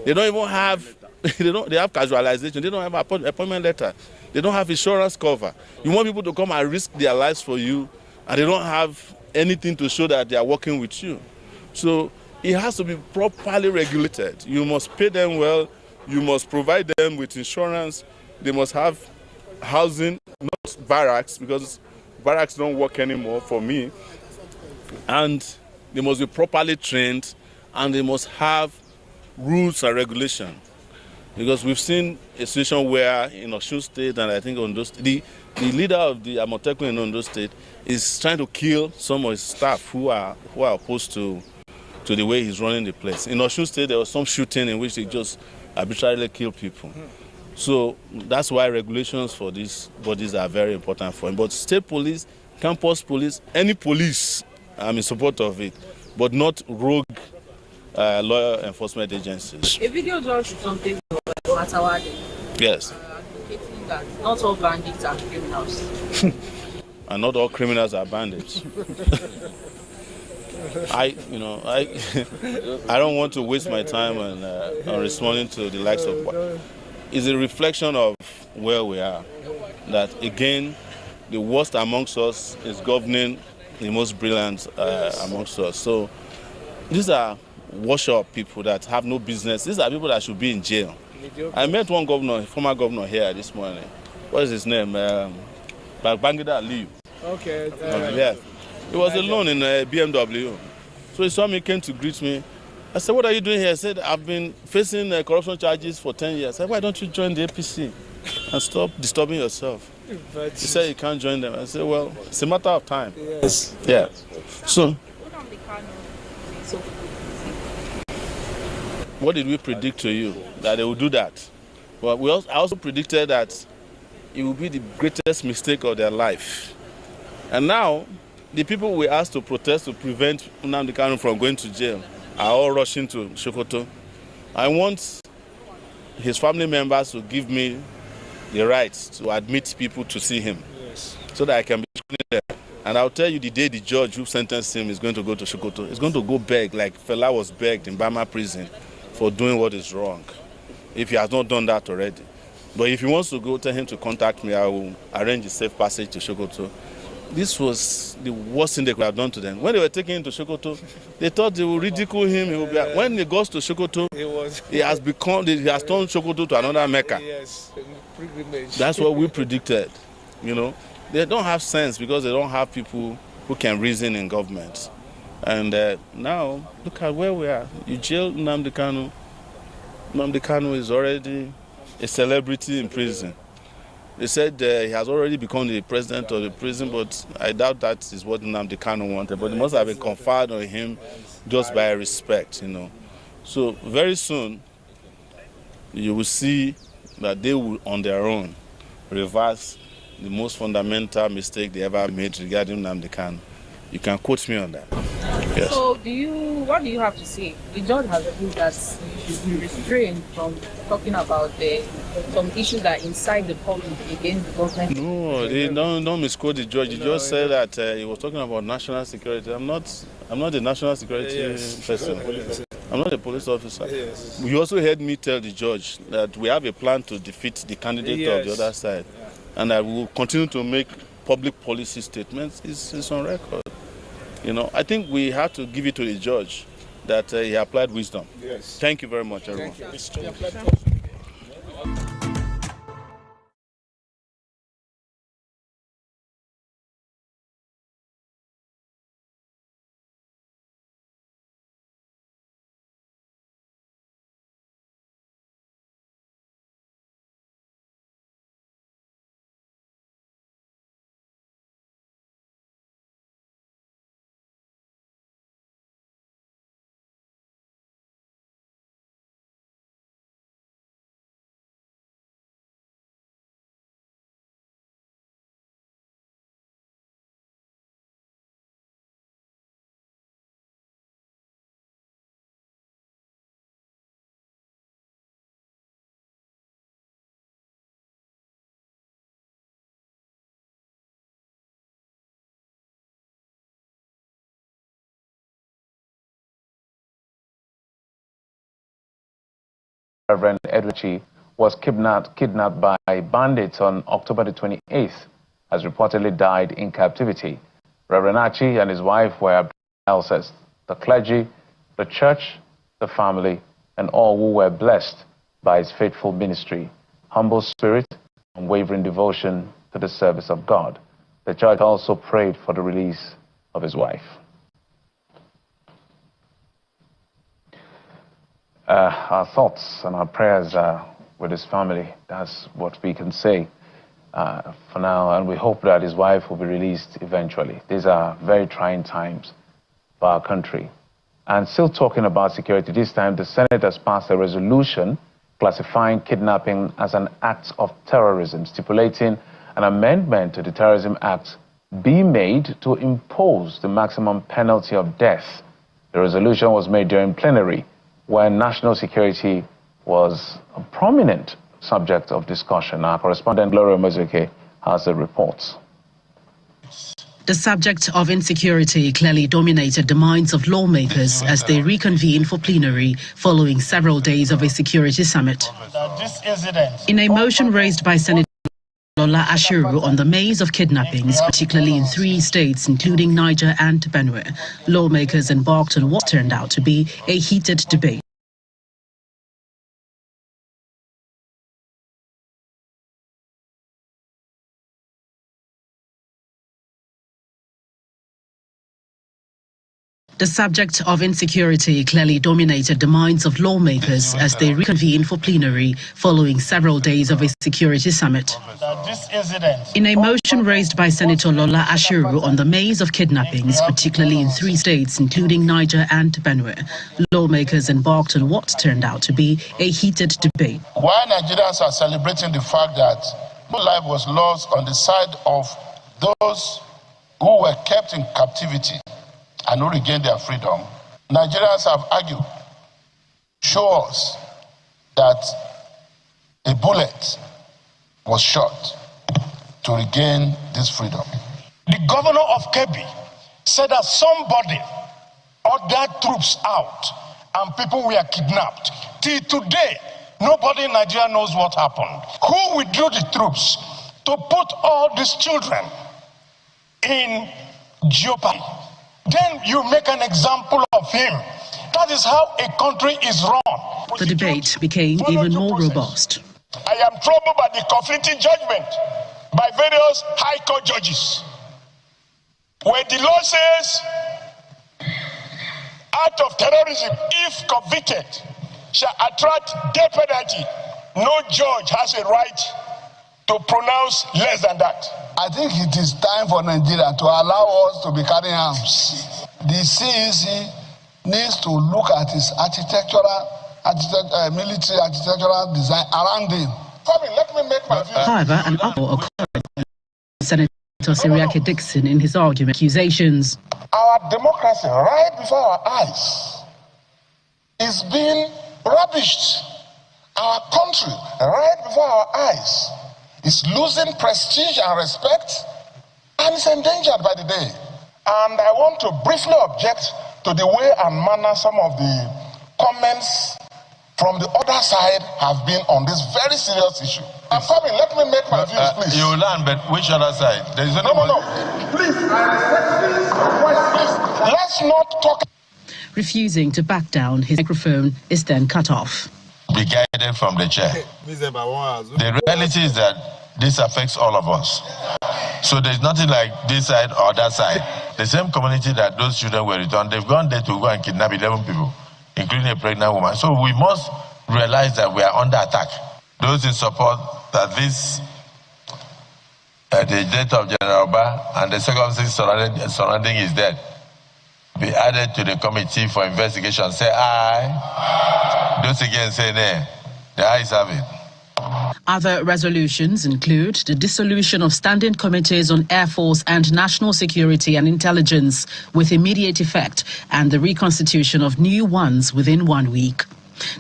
They don't even have, they have casualization, they don't have appointment letter, they don't have insurance cover. You want people to come and risk their lives for you, and they don't have anything to show that they are working with you. So it has to be properly regulated. You must pay them well, you must provide them with insurance, they must have housing, not barracks, because barracks don't work anymore for me. And they must be properly trained, and they must have rules and regulation. Because we've seen a situation where in Osun State and I think Ondo State, the leader of the Amotekun in Ondo State is trying to kill some of his staff who are opposed to the way he's running the place. In Osun State, there was some shooting in which they just arbitrarily kill people. So that's why regulations for these bodies are very important for him. But state police, campus police, any police, I'm in support of it, but not rogue law enforcement agencies. A video just something Matawade. Yes. Advocating that not all bandits are criminals. And not all criminals are bandits. I don't want to waste my time on responding to the likes of. It's a reflection of where we are. That again, the worst amongst us is governing the most brilliant amongst us. So These are wash-up people that have no business. These are people that should be in jail. I met one governor, former governor here this morning. What is his name? Bangida Aliyu. Okay. Yeah. He was alone in a BMW. So he saw me, came to greet me. I said, what are you doing here? I said, I've been facing corruption charges for 10 years. I said, why don't you join the APC and stop disturbing yourself? He said, you can't join them. I said, well, it's a matter of time. Yes. Yeah. So, what did we predict to you? That they will do that? Well, I also predicted that it will be the greatest mistake of their life. And now, the people we asked to protest to prevent Nnamdi Kanu from going to jail are all rushing to Sokoto. I want his family members to give me the right to admit people to see him, so that I can be there. And I'll tell you the day the judge who sentenced him is going to go to Sokoto. He's going to go beg like Fela was begged in Bama prison for doing what is wrong, if he has not done that already. But if he wants to go, tell him to contact me. I will arrange a safe passage to Sokoto. This was the worst thing they could have done to them. When they were taking him to Sokoto, they thought they would ridicule him. He would be, when he goes to Sokoto, he has turned Sokoto to another Mecca. Yes, pilgrimage. That's what we predicted. You know, they don't have sense because they don't have people who can reason in government. And now, look at where we are. You jail Nnamdi Kanu. Nnamdi Kanu is already a celebrity in prison. They said he has already become the president of the prison, but I doubt that is what Nnamdi Kanu wanted. But it must have been conferred on him just by respect, you know. So very soon, you will see that they will, on their own, reverse the most fundamental mistake they ever made regarding Nnamdi Kanu. You can quote me on that. Yes. So what do you have to say? The judge has agreed that you should be restrained from talking about some issues that incite the public against the government. No, they don't misquote the judge. The judge said that he was talking about national security. I'm not a national security person. I'm not a police officer. Yes. You also heard me tell the judge that we have a plan to defeat the candidate of the other side, and I will continue to make public policy statements. It's on record. You know, I think we have to give it to the judge that he applied wisdom. Yes. Thank you very much, everyone. Reverend Edwichi was kidnapped by bandits on October the 28th, has reportedly died in captivity. Reverend Achi and his wife were says the clergy, the church, the family, and all who were blessed by his faithful ministry, humble spirit, and unwavering devotion to the service of God. The church also prayed for the release of his wife. Our thoughts and our prayers are with his family. That's what we can say for now, and we hope that his wife will be released eventually. These are very trying times for our country. And still talking about security, this time the Senate has passed a resolution classifying kidnapping as an act of terrorism, stipulating an amendment to the Terrorism Act be made to impose the maximum penalty of death. The resolution was made during plenary, when national security was a prominent subject of discussion. Our correspondent Gloria Mozuke has the reports. The subject of insecurity clearly dominated the minds of lawmakers as they reconvene for plenary following several days of a security summit. In a motion raised by Senator Lola Ashiru on the maze of kidnappings, particularly in 3 states, including Niger and Benue. Lawmakers embarked on what turned out to be a heated debate. The subject of insecurity clearly dominated the minds of lawmakers as they reconvened for plenary following several days of a security summit. In a motion raised by Senator Lola Ashiru on the maze of kidnappings, particularly in 3 states, including Niger and Benue, lawmakers embarked on what turned out to be a heated debate. While Nigerians are celebrating the fact that no life was lost on the side of those who were kept in captivity and who regained their freedom, Nigerians have argued, show us that a bullet was shot to regain this freedom. The governor of Kebbi said that somebody ordered troops out and people were kidnapped. Till today, nobody in Nigeria knows what happened. Who withdrew the troops to put all these children in jeopardy? Then you make an example of him. That is how a country is run. The debate became even more robust. I am troubled by the conflicting judgment by various high court judges, where the law says act of terrorism, if convicted, shall attract death penalty. No judge has a right to pronounce less than that. I think it is time for Nigeria to allow us to be carrying arms. The CEC needs to look at its military architectural design around him. Let me make my view. However, an uproar occurred. Senator Siriake Dixon in his argument accusations. Our democracy, right before our eyes, is being rubbished. Our country, right before our eyes, is losing prestige and respect, and is endangered by the day. And I want to briefly object to the way and manner some of the comments from the other side have been on this very serious issue. I'm coming, let me make my views, please. You learn, but which other side? There is No. Please, I respect this request, please. Let's not talk. Refusing to back down, his microphone is then cut off. Be guided from the chair. The reality is that this affects all of us. So there's nothing like this side or that side. The same community that those children were returned, they've gone there to go and kidnap 11 people, including a pregnant woman. So we must realize that we are under attack. Those in support that this, the death of General Ba and the circumstances surrounding his death be added to the committee for investigation. Say aye. Those again say nay. The ayes have it. Other resolutions include the dissolution of standing committees on Air Force and National Security and Intelligence with immediate effect and the reconstitution of new ones within 1 week.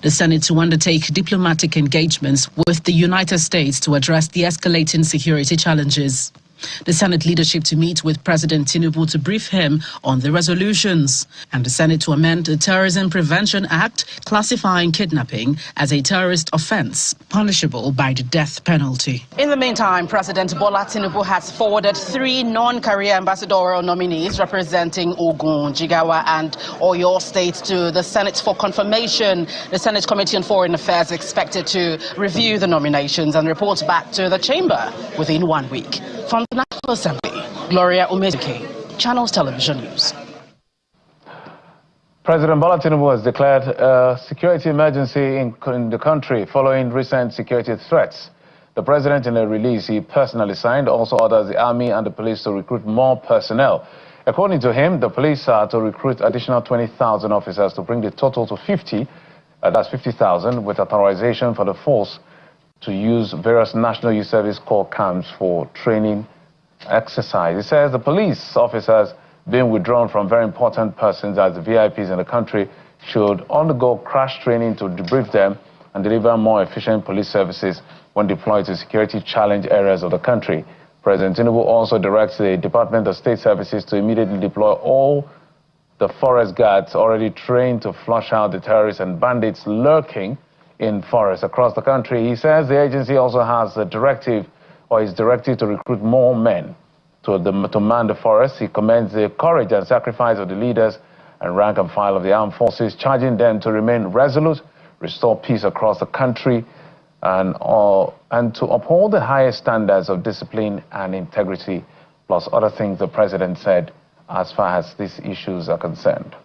The Senate to undertake diplomatic engagements with the United States to address the escalating security challenges. The Senate leadership to meet with President Tinubu to brief him on the resolutions, and the Senate to amend the Terrorism Prevention Act, classifying kidnapping as a terrorist offense, punishable by the death penalty. In the meantime, President Bola Tinubu has forwarded 3 non-career ambassadorial nominees representing Ogun, Jigawa and Oyo states to the Senate for confirmation. The Senate Committee on Foreign Affairs is expected to review the nominations and report back to the chamber within 1 week. From the National Assembly, Gloria Umezike, Channels Television News. President Bola Tinubu has declared a security emergency in the country following recent security threats. The president, in a release he personally signed, also orders the army and the police to recruit more personnel. According to him, the police are to recruit additional 20,000 officers to bring the total to 50, that's 50,000, with authorization for the force to use various National Youth Service Corps camps for training exercise. He says the police officers being withdrawn from very important persons as the VIPs in the country should undergo crash training to debrief them and deliver more efficient police services when deployed to security challenge areas of the country. President Tinubu also directs the Department of State Services to immediately deploy all the forest guards already trained to flush out the terrorists and bandits lurking in forests across the country. He says the agency also has a directive for his directive to recruit more men to man the forest. He commends the courage and sacrifice of the leaders and rank and file of the armed forces, charging them to remain resolute, restore peace across the country, and to uphold the highest standards of discipline and integrity, plus other things the president said as far as these issues are concerned.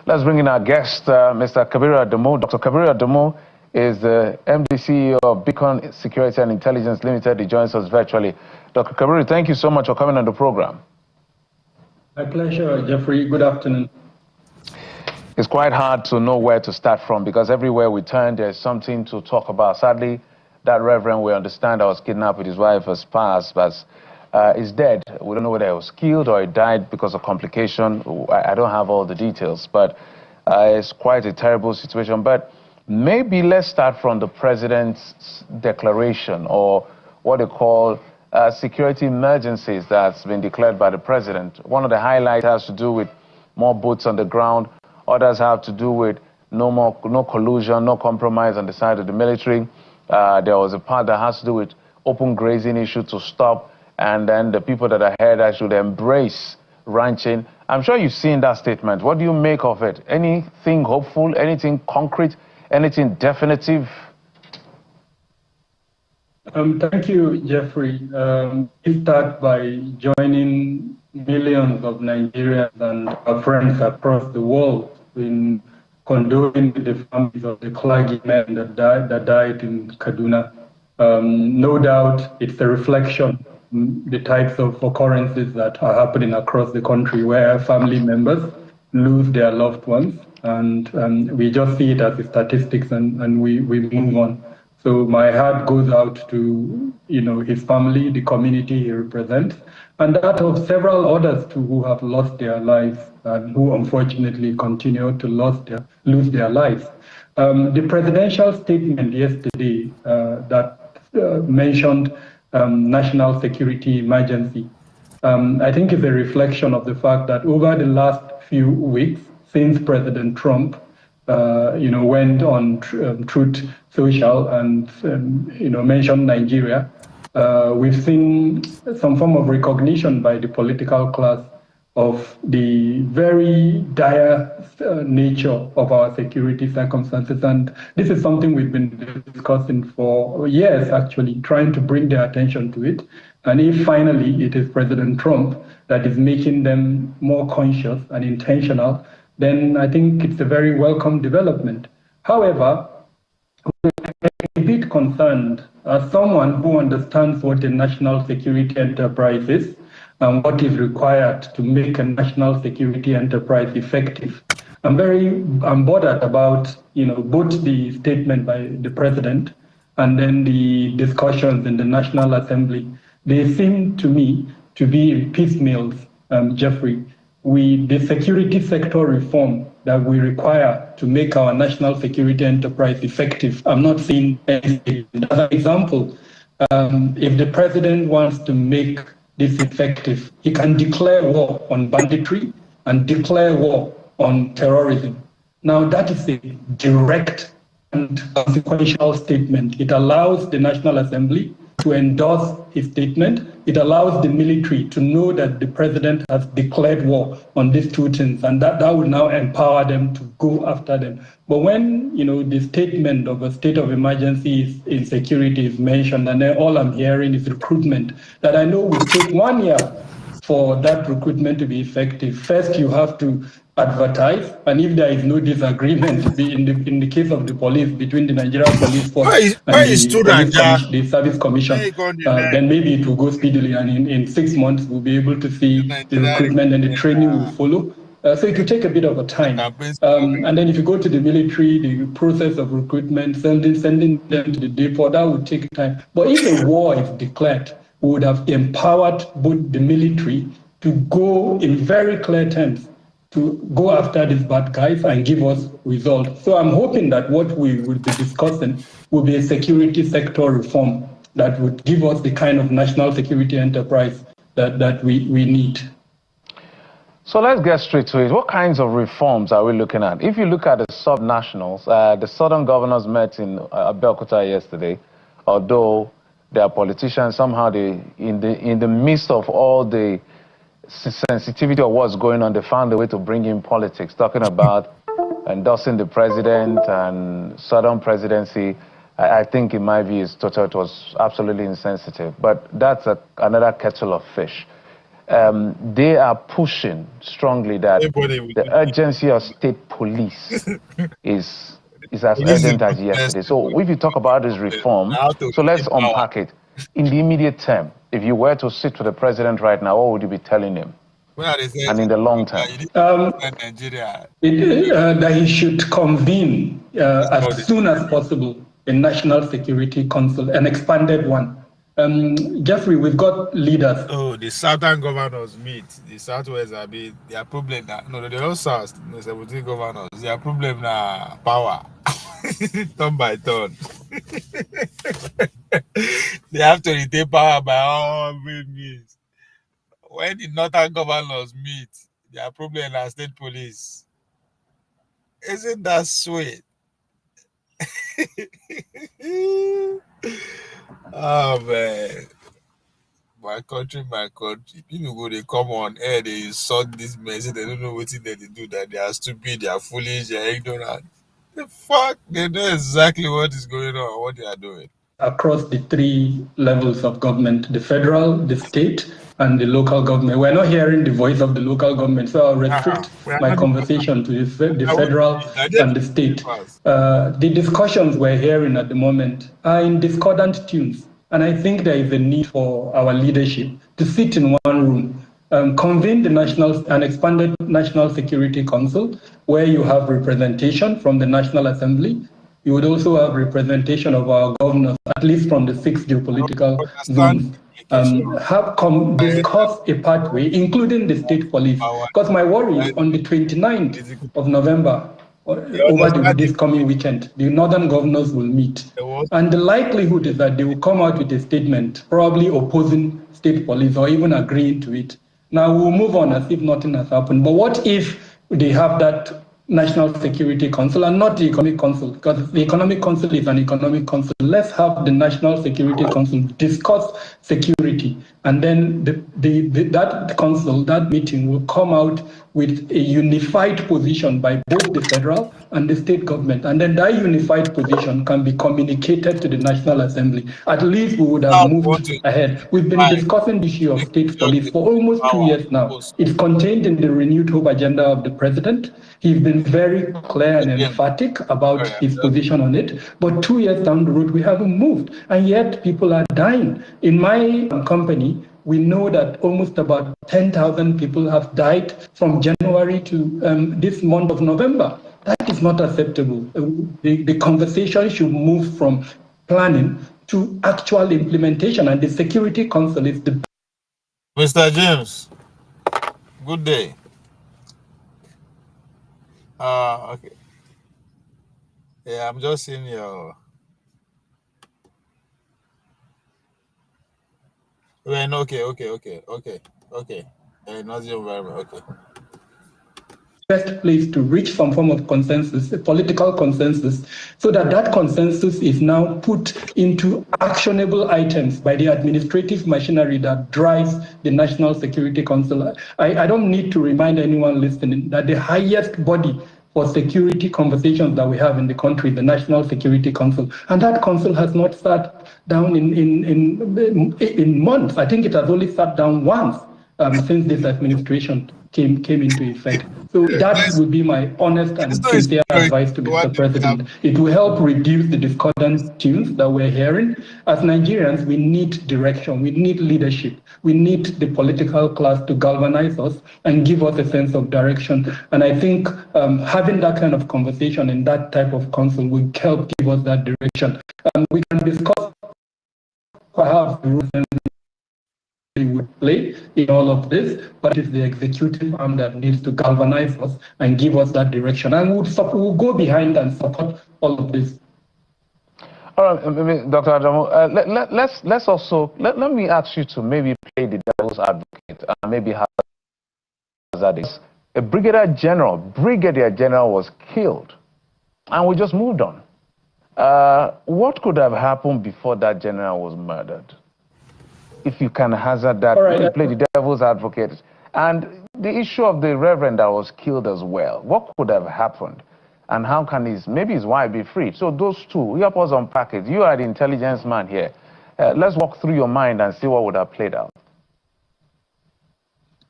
Let's bring in our guest, Mr. Kabiru Adamu. Dr. Kabiru Adamu is the MD CEO of Beacon Security and Intelligence Limited. He joins us virtually. Dr. Kabiru, thank you so much for coming on the program. My pleasure, Jeffrey. Good afternoon. It's quite hard to know where to start from because everywhere we turn, there's something to talk about. Sadly, that reverend, we understand, was kidnapped with his wife as passed, but is dead. We don't know whether he was killed or he died because of complication. I don't have all the details, but it's quite a terrible situation. But maybe let's start from the president's declaration, or what they call security emergencies that's been declared by the president. One of the highlights has to do with more boots on the ground. Others have to do with no collusion, no compromise on the side of the military. There was a part that has to do with open grazing issue to stop, and then the people that are here that should embrace ranching. I'm sure you've seen that statement. What do you make of it? Anything hopeful, anything concrete, anything definitive? Thank you, Jeffrey. We start by joining millions of Nigerians and our friends across the world in condoling with the families of the clergymen that died in Kaduna. No doubt it's a reflection the types of occurrences that are happening across the country where family members lose their loved ones, and we just see it as the statistics and we move on. So my heart goes out to his family, the community he represents, and that of several others too who have lost their lives and who unfortunately continue to lose their lives. The presidential statement yesterday that mentioned national security emergency, I think is a reflection of the fact that over the last few weeks, since President Trump went on Truth Social and mentioned Nigeria, we've seen some form of recognition by the political class of the very dire nature of our security circumstances. And this is something we've been discussing for years, actually, trying to bring their attention to it. And if finally it is President Trump that is making them more conscious and intentional, then I think it's a very welcome development. However, we're a bit concerned as someone who understands what a national security enterprise is and what is required to make a national security enterprise effective. I'm bothered about both the statement by the president and then the discussions in the National Assembly. They seem to me to be in piecemeals, Jeffrey. The security sector reform that we require to make our national security enterprise effective, I'm not seeing anything. As an example, if the president wants to make this effective, he can declare war on banditry and declare war on terrorism. Now that is a direct and consequential statement. It allows the National Assembly to endorse his statement. It allows the military to know that the president has declared war on these two things, and that will now empower them to go after them. But when the statement of a state of emergency in security is mentioned, and then all I'm hearing is recruitment, that I know will take 1 year for that recruitment to be effective. First, you have to advertise, and if there is no disagreement in the case of the police between the Nigerian Police Force and the Service Commission, then maybe it will go speedily, and in 6 months we'll be able to see the recruitment and the training will follow. So it will take a bit of a time. And then if you go to the military, the process of recruitment, sending them to the depot, that would take time. But if a war is declared, we would have empowered both the military to go in very clear terms to go after these bad guys and give us results. So I'm hoping that what we will be discussing will be a security sector reform that would give us the kind of national security enterprise that we need. So let's get straight to it. What kinds of reforms are we looking at? If you look at the sub-nationals, the southern governors met in Abeokuta yesterday, although they are politicians, somehow in the midst of all the sensitivity of what's going on, they found a way to bring in politics, talking about endorsing the president and southern presidency. I think in my view it was absolutely insensitive, but that's another kettle of fish. They are pushing strongly that the urgency of state police is as urgent as yesterday. So if you talk about this reform, so let's unpack it. In the immediate term, if you were to sit with the president right now, what would you be telling him? And in the long term? That he should convene as soon as possible a National Security Council, an expanded one. Jeffrey, we've got leaders. Oh, the southern governors meet. The southwest are big. Their problem now. No, the whole south. No, 17 governors. Their problem now power. Turn by turn. They have to retain power by all means. When the northern governors meet, their problem are state police. Isn't that sweet? Oh man. My country. People go, they come on air, they insult this message, they don't know what they do, that they are stupid, they are foolish, they are ignorant. The fuck? They know exactly what is going on, what they are doing. Across the three levels of government, the federal, the state, and the local government. We're not hearing the voice of the local government, so I'll restrict my conversation to the federal and the state. The discussions we're hearing at the moment are in discordant tunes, and I think there is a need for our leadership to sit in one room, convene an expanded National Security Council, where you have representation from the National Assembly. You would also have representation of our governors, at least from the 6 geopolitical zones. Discuss a pathway, including the state police. Because my worry is on the 29th of November, over this coming weekend, the northern governors will meet. And the likelihood is that they will come out with a statement, probably opposing state police or even agreeing to it. Now we'll move on as if nothing has happened. But what if they have that National Security Council and not the Economic Council? Because the Economic Council is an economic council. Let's have the National Security Council discuss security, and then that council, that meeting, will come out with a unified position by both the federal and the state government, and then that unified position can be communicated to the National Assembly. At least we would have moved ahead. We've been discussing the issue of state police for almost 2 years now. It's contained in the renewed hope agenda of the president. He's been very clear and emphatic about his position on it. But 2 years down the road, we haven't moved. And yet people are dying. In my company, we know that almost about 10,000 people have died from January to this month of November. That is not acceptable. The conversation should move from planning to actual implementation, and the Security Council is the... Mr. James, good day. Okay. Yeah, I'm just seeing your... Okay. Not your environment, okay. Best place to reach some form of consensus, a political consensus, so that consensus is now put into actionable items by the administrative machinery that drives the National Security Council. I don't need to remind anyone listening that the highest body for security conversations that we have in the country, the National Security Council, and that council has not sat down in months. I think it has only sat down once since this administration came into effect. So that would be my honest and sincere advice to Mr. President. It will help reduce the discordant tunes that we're hearing. As Nigerians, we need direction, we need leadership, we need the political class to galvanize us and give us a sense of direction. And I think having that kind of conversation in that type of council will help give us that direction. We can discuss perhaps the rules would play in all of this, but it's the executive arm that needs to galvanize us and give us that direction. And we'll go behind and support all of this. All right, Dr. Adamu, let's also let me ask you to maybe play the devil's advocate and maybe have hazarding. A brigadier general was killed, and we just moved on. What could have happened before that general was murdered? If you can hazard that, play the devil's advocate. And the issue of the reverend that was killed as well, what could have happened? And how can maybe his wife be freed? So those two, help us unpack it. You are the intelligence man here. Let's walk through your mind and see what would have played out.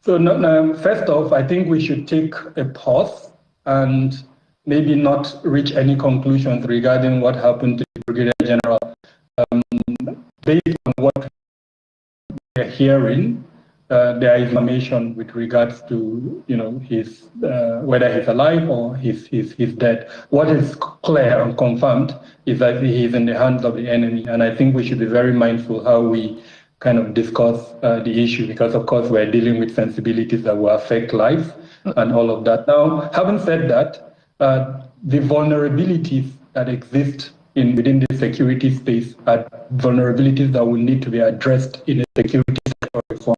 So first off, I think we should take a pause and maybe not reach any conclusions regarding what happened to the Brigadier General. Based on what we're hearing, there is information with regards to, his whether he's alive or he's dead. What is clear and confirmed is that he is in the hands of the enemy, and I think we should be very mindful how we kind of discuss the issue, because of course we're dealing with sensibilities that will affect life and all of that. Now, having said that, the vulnerabilities that exist within the security space are vulnerabilities that will need to be addressed in a security sector reform.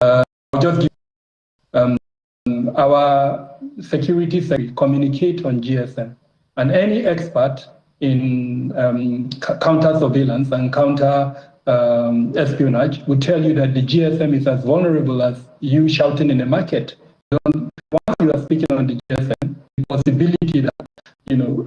I'll just give our security sector communicate on GSM, and any expert in counter surveillance and counter espionage would tell you that the GSM is as vulnerable as you shouting in a market. Once you are speaking on the GSM, the possibility that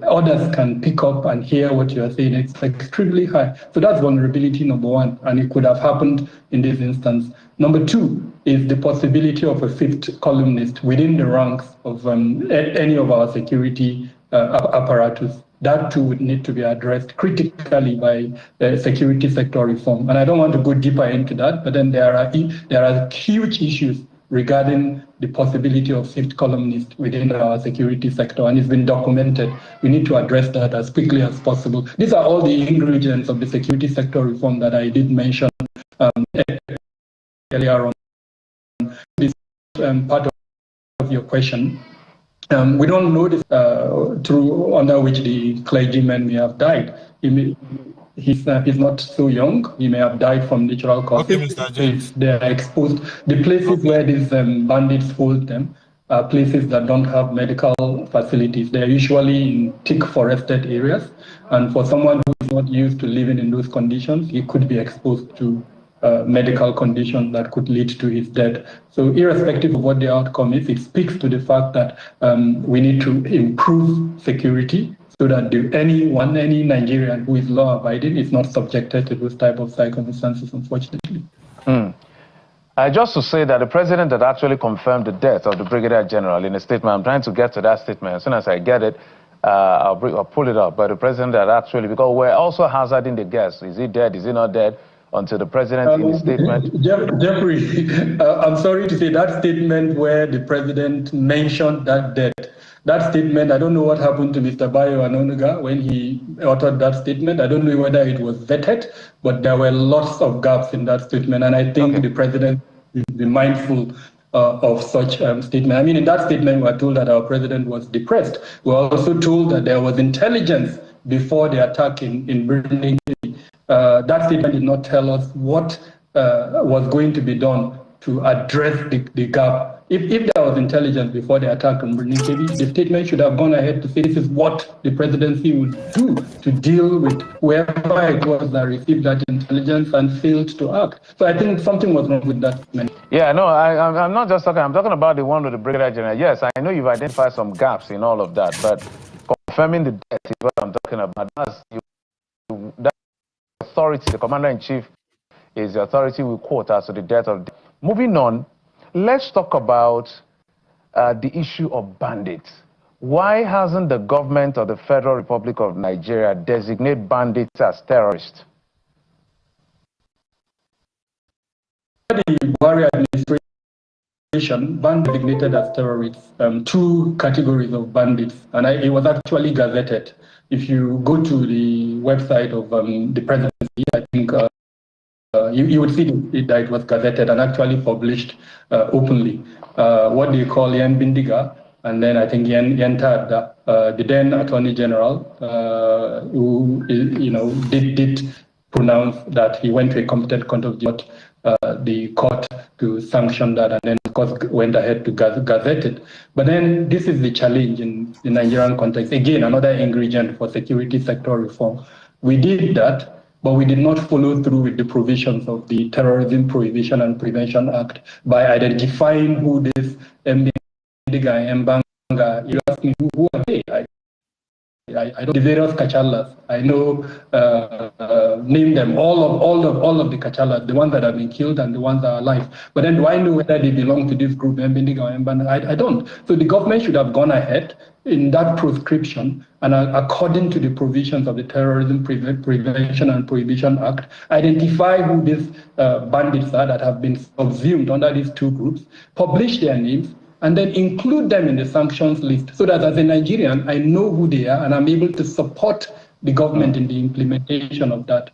others can pick up and hear what you are saying is extremely high. So that's vulnerability number one, and it could have happened in this instance. Number two is the possibility of a fifth columnist within the ranks of any of our security apparatus. That too would need to be addressed critically by security sector reform. And I don't want to go deeper into that, but then there are huge issues regarding the possibility of fifth columnists within our security sector, and it's been documented. We need to address that as quickly as possible. These are all the ingredients of the security sector reform that I did mention earlier on. This part of your question. We don't know this through under which the clergyman may have died. He's not so young. He may have died from natural causes. Okay, Mr. James. They are exposed. The places where these bandits hold them are places that don't have medical facilities. They are usually in thick forested areas. And for someone who is not used to living in those conditions, he could be exposed to medical conditions that could lead to his death. So irrespective of what the outcome is, it speaks to the fact that we need to improve security so that any Nigerian who is law-abiding is not subjected to those type of circumstances, unfortunately. Just to say that the president had actually confirmed the death of the Brigadier General in a statement. I'm trying to get to that statement. As soon as I get it, I'll pull it up. But the president had actually, because we're also hazarding the guess. Is he dead? Is he not dead? Until the president in his statement. Jeffrey, I'm sorry to say that statement where the president mentioned that death. That statement, I don't know what happened to Mr. Bayo Anonuga when he uttered that statement. I don't know whether it was vetted, but there were lots of gaps in that statement. And I think the president will be mindful of such statement. I mean, in that statement, we were told that our president was depressed. We were also told that there was intelligence before the attack in Brittany. That statement did not tell us what was going to be done to address the gap. If there was intelligence before the attack on Birnin Kebbi, the statement should have gone ahead to say this is what the presidency would do to deal with whoever it was that received that intelligence and failed to act. So I think something was wrong with that statement. Yeah, no, I'm not just talking, I'm talking about the one with the Brigadier General. Yes, I know you've identified some gaps in all of that, but confirming the death is what I'm talking about. That authority, the commander-in-chief is the authority we quote as to the death of. Moving on, let's talk about the issue of bandits. Why hasn't the government of the Federal Republic of Nigeria designated bandits as terrorists? The Buhari administration banned designated as terrorists two categories of bandits, and it was actually gazetted. If you go to the website of the presidency, I think you would see that it was gazetted and actually published openly. What they call Yen Bindiga, and then I think Yen Tada, the then Attorney General, who did pronounce that he went to a competent court of justice. the court to sanction that, and then of course went ahead to gazette it. But then this is the challenge in the Nigerian context. Again, another ingredient for security sector reform. We did that, but we did not follow through with the provisions of the Terrorism Prohibition and Prevention Act by identifying who this Ndiga and Mbanga. You ask me who are they? I don't the various Kachalas. I know name them all of the Kachalas, the ones that have been killed and the ones that are alive. But then do I know whether they belong to this group, Mbindiga or Mbanda? I don't. So the government should have gone ahead in that prescription and according to the provisions of the Terrorism Prevention and Prohibition Act, identify who these bandits are that have been subsumed under these two groups, publish their names, and then include them in the sanctions list so that as a Nigerian, I know who they are and I'm able to support the government in the implementation of that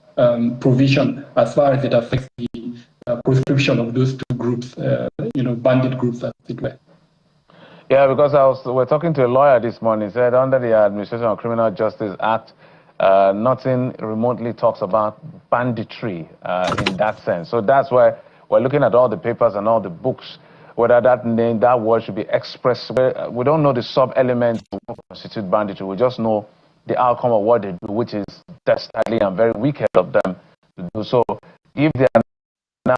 provision as far as it affects the prescription of those two groups, bandit groups as it were. Yeah, because we're talking to a lawyer this morning. He said under the Administration of Criminal Justice Act, nothing remotely talks about banditry in that sense. So that's why we're looking at all the papers and all the books, whether that word should be expressed. We don't know the sub-elements that constitute banditry. We just know the outcome of what they do, which is dastardly and very wicked of them to do. So if they are now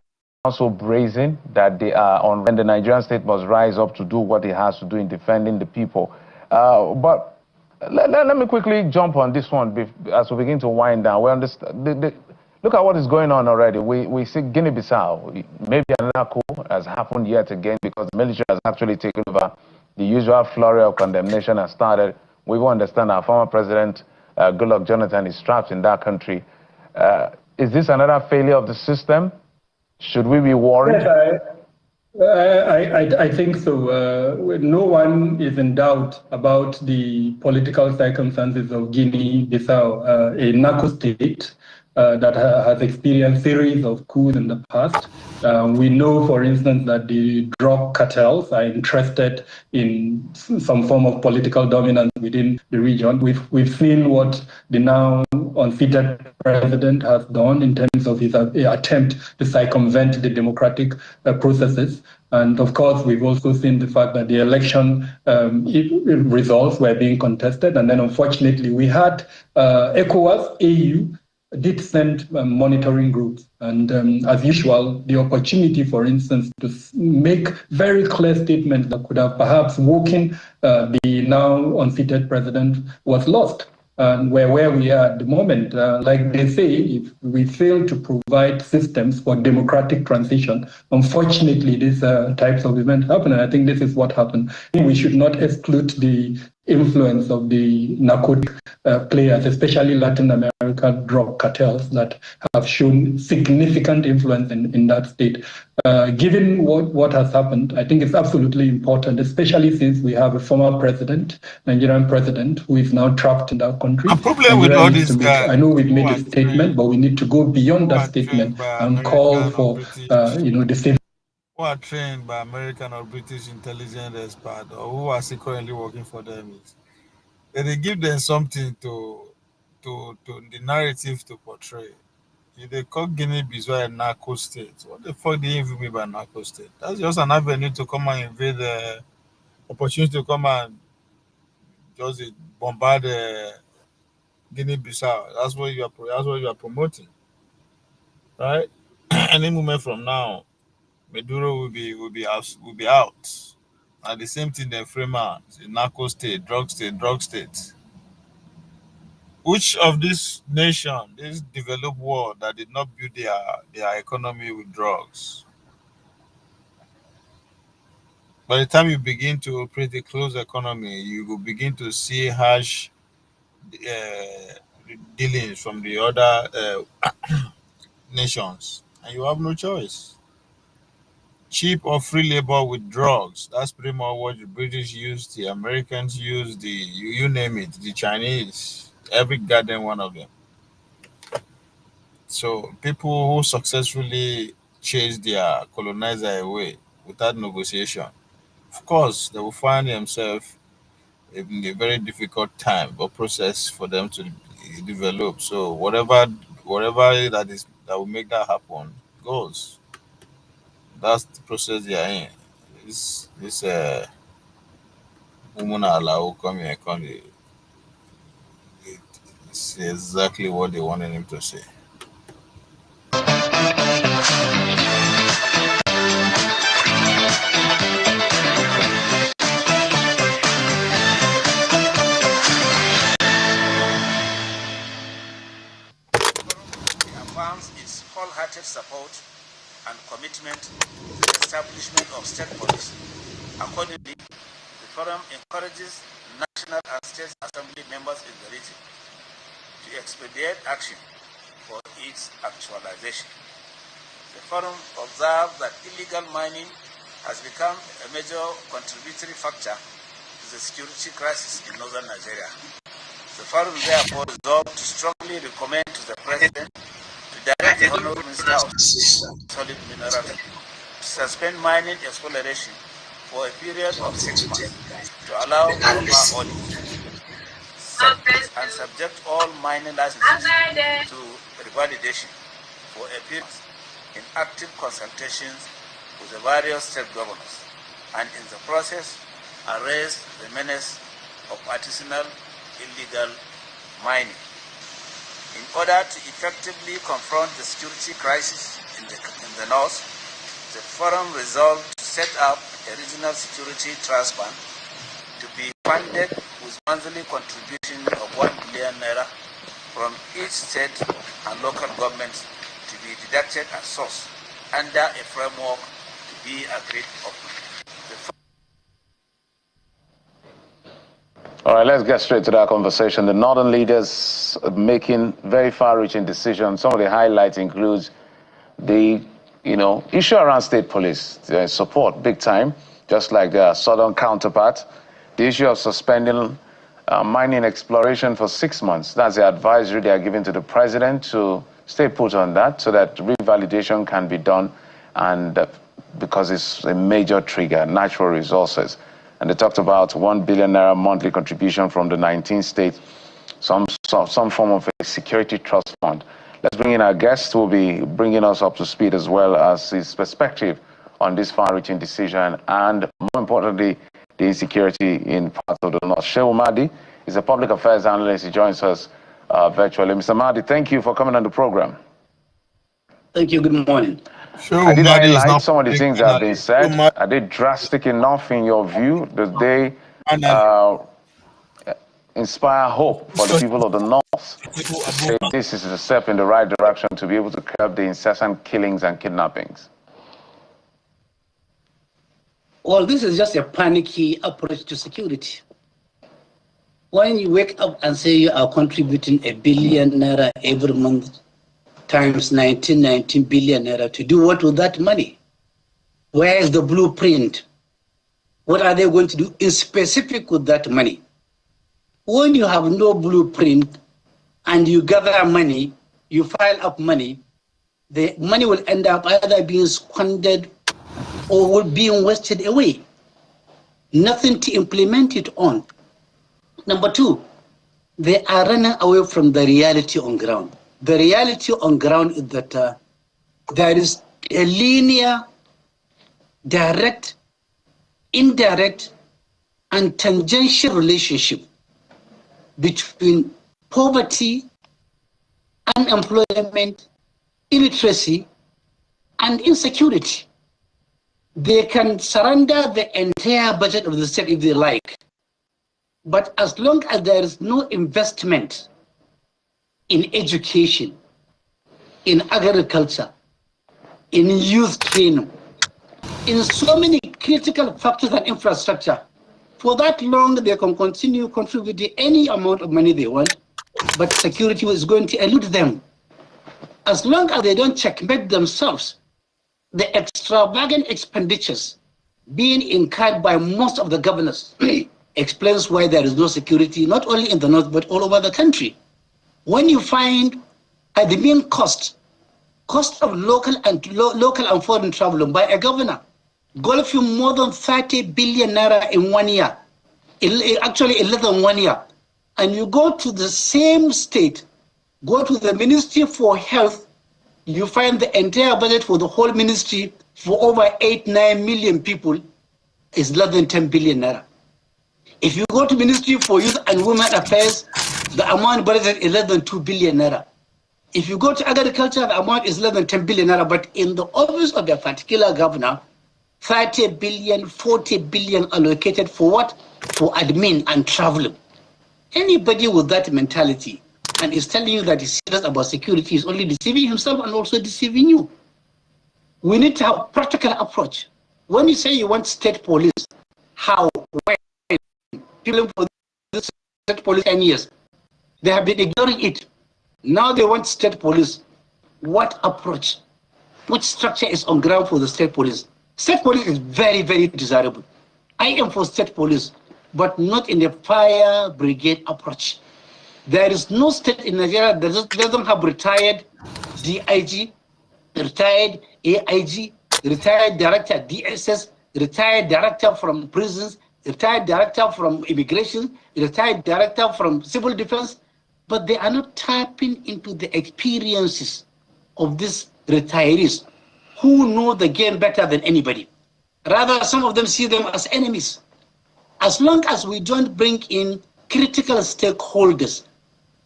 so brazen that they are on, and the Nigerian state must rise up to do what it has to do in defending the people. But let me quickly jump on this one as we begin to wind down. We understand. Look at what is going on already. We see Guinea-Bissau. Maybe another coup has happened yet again because the military has actually taken over. The usual flurry of condemnation has started. We will understand our former president, Goodluck Jonathan, is trapped in that country. Is this another failure of the system? Should we be worried? Yes, I think so. No one is in doubt about the political circumstances of Guinea-Bissau, a narco state that has experienced series of coups in the past. We know, for instance, that the drug cartels are interested in some form of political dominance within the region. We've seen what the now unfitted president has done in terms of his attempt to circumvent the democratic processes. And of course, we've also seen the fact that the election results were being contested. And then unfortunately, we had ECOWAS, AU, did send monitoring groups. And as usual, the opportunity, for instance, to make very clear statements that could have perhaps woken the now unfitted president was lost. And where we are at the moment, like they say, if we fail to provide systems for democratic transition, unfortunately, these types of events happen. And I think this is what happened. We should not exclude the influence of the narcotic players, especially Latin American drug cartels that have shown significant influence in that state. Given what has happened, I think it's absolutely important, especially since we have a former president, Nigerian president, who is now trapped in that country. A problem with all these guys. I know we've made a statement, but we need to go beyond that statement and call for, the same. Who are trained by American or British intelligence experts, or who are secretly working for them, they give them something to the narrative to portray. If they call Guinea-Bissau a narco state, what the fuck do you even mean by narco state? That's just an avenue to come and invade the opportunity to come and just bombard Guinea-Bissau. That's what you are promoting, right? Any moment from now, Maduro will be out. And the same thing they frame out, narco state, drug state. Which of these nations, this developed world that did not build their economy with drugs? By the time you begin to operate a closed economy, you will begin to see harsh dealings from the other nations, and you have no choice. Cheap or free labor with drugs. That's pretty much what the British used, the Americans used, you name it, the Chinese, every goddamn one of them. So people who successfully chase their colonizer away without negotiation, of course, they will find themselves in a very difficult time or process for them to develop. So whatever that will make that happen goes. That's the process they are in. This woman allow come here, come here. It's exactly what they wanted him to say. Affirms its wholehearted support and commitment to the establishment of state police. Accordingly, the forum encourages national and state assembly members in the region to expedite action for its actualization. The forum observes that illegal mining has become a major contributory factor to the security crisis in northern Nigeria. The forum therefore resolved to strongly recommend to the President to direct the Honourable Minister of Solid Minerals to suspend mining exploration for a period of 6 months to allow proper audit and subject all mining licenses to revalidation for a period in active consultations with the various state governors, and in the process arrest the menace of artisanal illegal mining. In order to effectively confront the security crisis in the north, the forum resolved to set up a regional security trust fund to be funded with monthly contribution of 1 billion naira from each state and local governments to be deducted at source under a framework to be agreed upon. All right, let's get straight to that conversation. The northern leaders making very far-reaching decisions. Some of the highlights includes the, issue around state police support big time, just like their southern counterpart. The issue of suspending mining exploration for 6 months. That's the advisory they are giving to the president to stay put on that so that revalidation can be done, and because it's a major trigger, natural resources. And they talked about 1 billion naira monthly contribution from the 19 states, some form of a security trust fund. Let's bring in our guest who will be bringing us up to speed as well as his perspective on this far-reaching decision and, more importantly, the insecurity in parts of the north. Shehu Mahdi is a public affairs analyst. He joins us virtually. Mr. Mahdi, thank you for coming on the program. Thank you. Good morning. I did highlight some of the things that have been said. Are they drastic enough in your view? Do they inspire hope for the people of the north? Say this is a step in the right direction to be able to curb the incessant killings and kidnappings. Well, this is just a panicky approach to security. When you wake up and say you are contributing 1 billion naira every month, times 19 billion naira, to do what with that money? Where is the blueprint? What are they going to do in specific with that money? When you have no blueprint and you gather money, you file up money, the money will end up either being squandered or being wasted away. Nothing to implement it on. Number two, they are running away from the reality on ground. The reality on ground is that there is a linear, direct, indirect, and tangential relationship between poverty, unemployment, illiteracy, and insecurity. They can surrender the entire budget of the state if they like. But as long as there is no investment in education, in agriculture, in youth training, in so many critical factors and infrastructure, for that long they can continue contributing any amount of money they want, but security is going to elude them. As long as they don't checkmate themselves, the extravagant expenditures being incurred by most of the governors explains why there is no security, not only in the north, but all over the country. When you find the main cost of local and foreign travel by a governor, golfing more than 30 billion naira in 1 year, actually in less than 1 year, and you go to the same state, go to the Ministry for Health, you find the entire budget for the whole ministry for over 8-9 million people is less than 10 billion naira. If you go to Ministry for Youth and Women Affairs, the amount budgeted is less than 2 billion naira. If you go to agriculture, the amount is less than 10 billion naira. But in the office of a particular governor, 30 billion, 40 billion allocated for what? For admin and traveling. Anybody with that mentality and is telling you that he's serious about security is only deceiving himself and also deceiving you. We need to have a practical approach. When you say you want state police, how, when? People for this state police 10 years. They have been ignoring it. Now they want state police. What approach? What structure is on ground for the state police? State police is very, very desirable. I am for state police, but not in the fire brigade approach. There is no state in Nigeria that doesn't have retired DIG, retired AIG, retired director DSS, retired director from prisons, retired director from immigration, retired director from civil defense, but they are not tapping into the experiences of these retirees who know the game better than anybody. Rather, some of them see them as enemies. As long as we don't bring in critical stakeholders,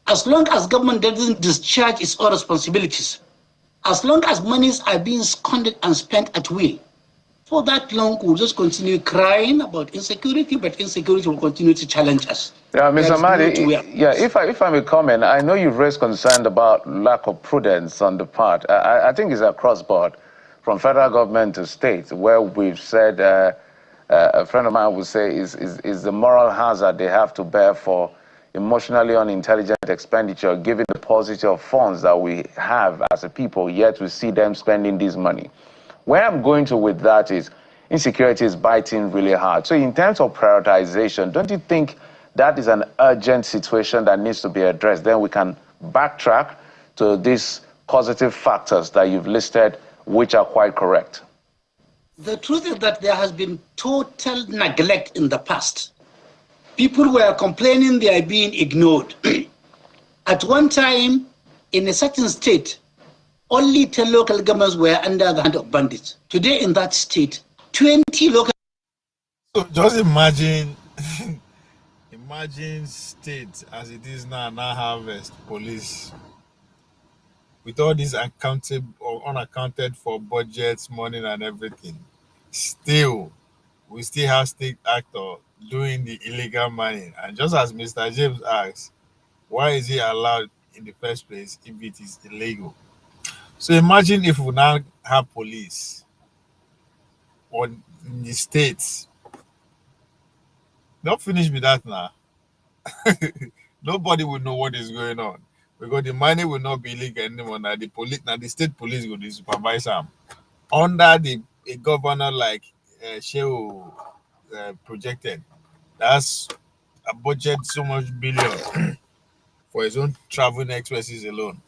as long as government doesn't discharge its own responsibilities, as long as monies are being squandered and spent at will, for that long we'll just continue crying about insecurity, but insecurity will continue to challenge us. Yeah, Mr. Mahdi, yeah, if I may comment, I know you've raised concern about lack of prudence on the part. I think it's across board, from federal government to state, where we've said, a friend of mine would say, is the moral hazard they have to bear for emotionally unintelligent expenditure, given the paucity of funds that we have as a people, yet we see them spending this money. Where I'm going to with that is, insecurity is biting really hard. So in terms of prioritization, don't you think that is an urgent situation that needs to be addressed? Then we can backtrack to these positive factors that you've listed, which are quite correct. The truth is that there has been total neglect in the past. People were complaining they are being ignored. At one time, in a certain state, only 10 local governments were under the hand of bandits. Today in that state, 20 local... So just imagine, imagine state as it is now harvest police. With all these uncountable or unaccounted for budgets, money and everything. Still, we still have state actor doing the illegal mining. And just as Mr. James asks, why is it allowed in the first place if it is illegal? So imagine if we now have police on in the states. Not finished with that now. Nobody will know what is going on because the money will not be illegal anymore. Now the police, now the state police will supervise them under a governor like Shehu projected. That's a budget so much billion for his own traveling expenses alone.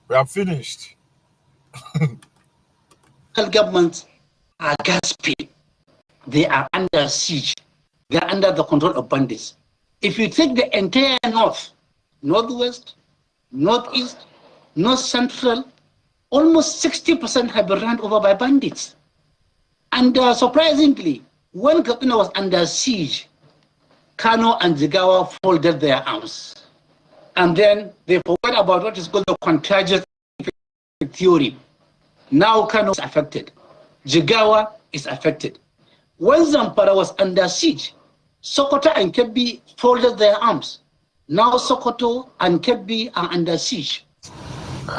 We are finished. Governments are gasping. They are under siege. They are under the control of bandits. If you take the entire north, northwest, northeast, north central, almost 60% have been run over by bandits. And surprisingly, when Katsina was under siege, Kano and Jigawa folded their arms. And then they forgot about what is called the contagious theory. Now Kano is affected. Jigawa is affected. When Zamfara was under siege, Sokoto and Kebbi folded their arms. Now Sokoto and Kebbi are under siege.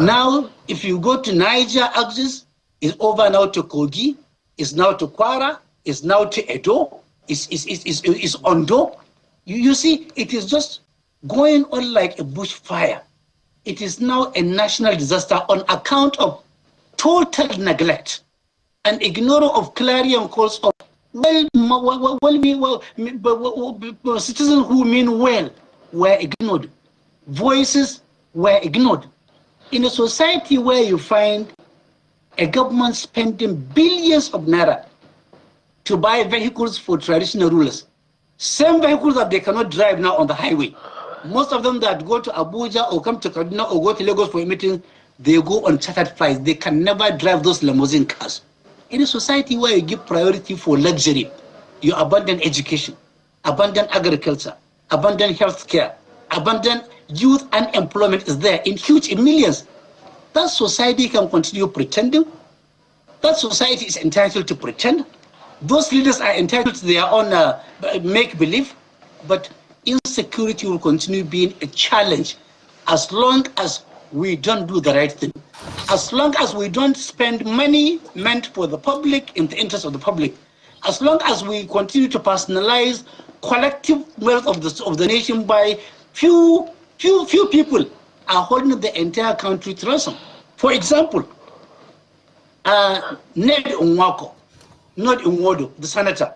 Now, if you go to Niger axis, it's over now to Kogi, it's now to Kwara, it's now to Edo, it's Ondo. You see, it is just going on like a bushfire. It is now a national disaster on account of total neglect and ignorance of clarion calls of citizens who mean well were ignored. Voices were ignored. In a society where you find a government spending billions of naira to buy vehicles for traditional rulers, same vehicles that they cannot drive now on the highway. Most of them that go to Abuja or come to Kaduna or go to Lagos for a meeting, they go on chartered flights. They can never drive those limousine cars. In a society where you give priority for luxury, you abandon education, abandon agriculture, abandon healthcare, abandon youth unemployment is there in millions. That society can continue pretending. That society is entitled to pretend. Those leaders are entitled to their own make-believe, but insecurity will continue being a challenge as long as we don't do the right thing. As long as we don't spend money meant for the public in the interest of the public. As long as we continue to personalize collective wealth of the nation by few people are holding the entire country to ransom. For example, Ned Nwako, not Nwodo, the senator,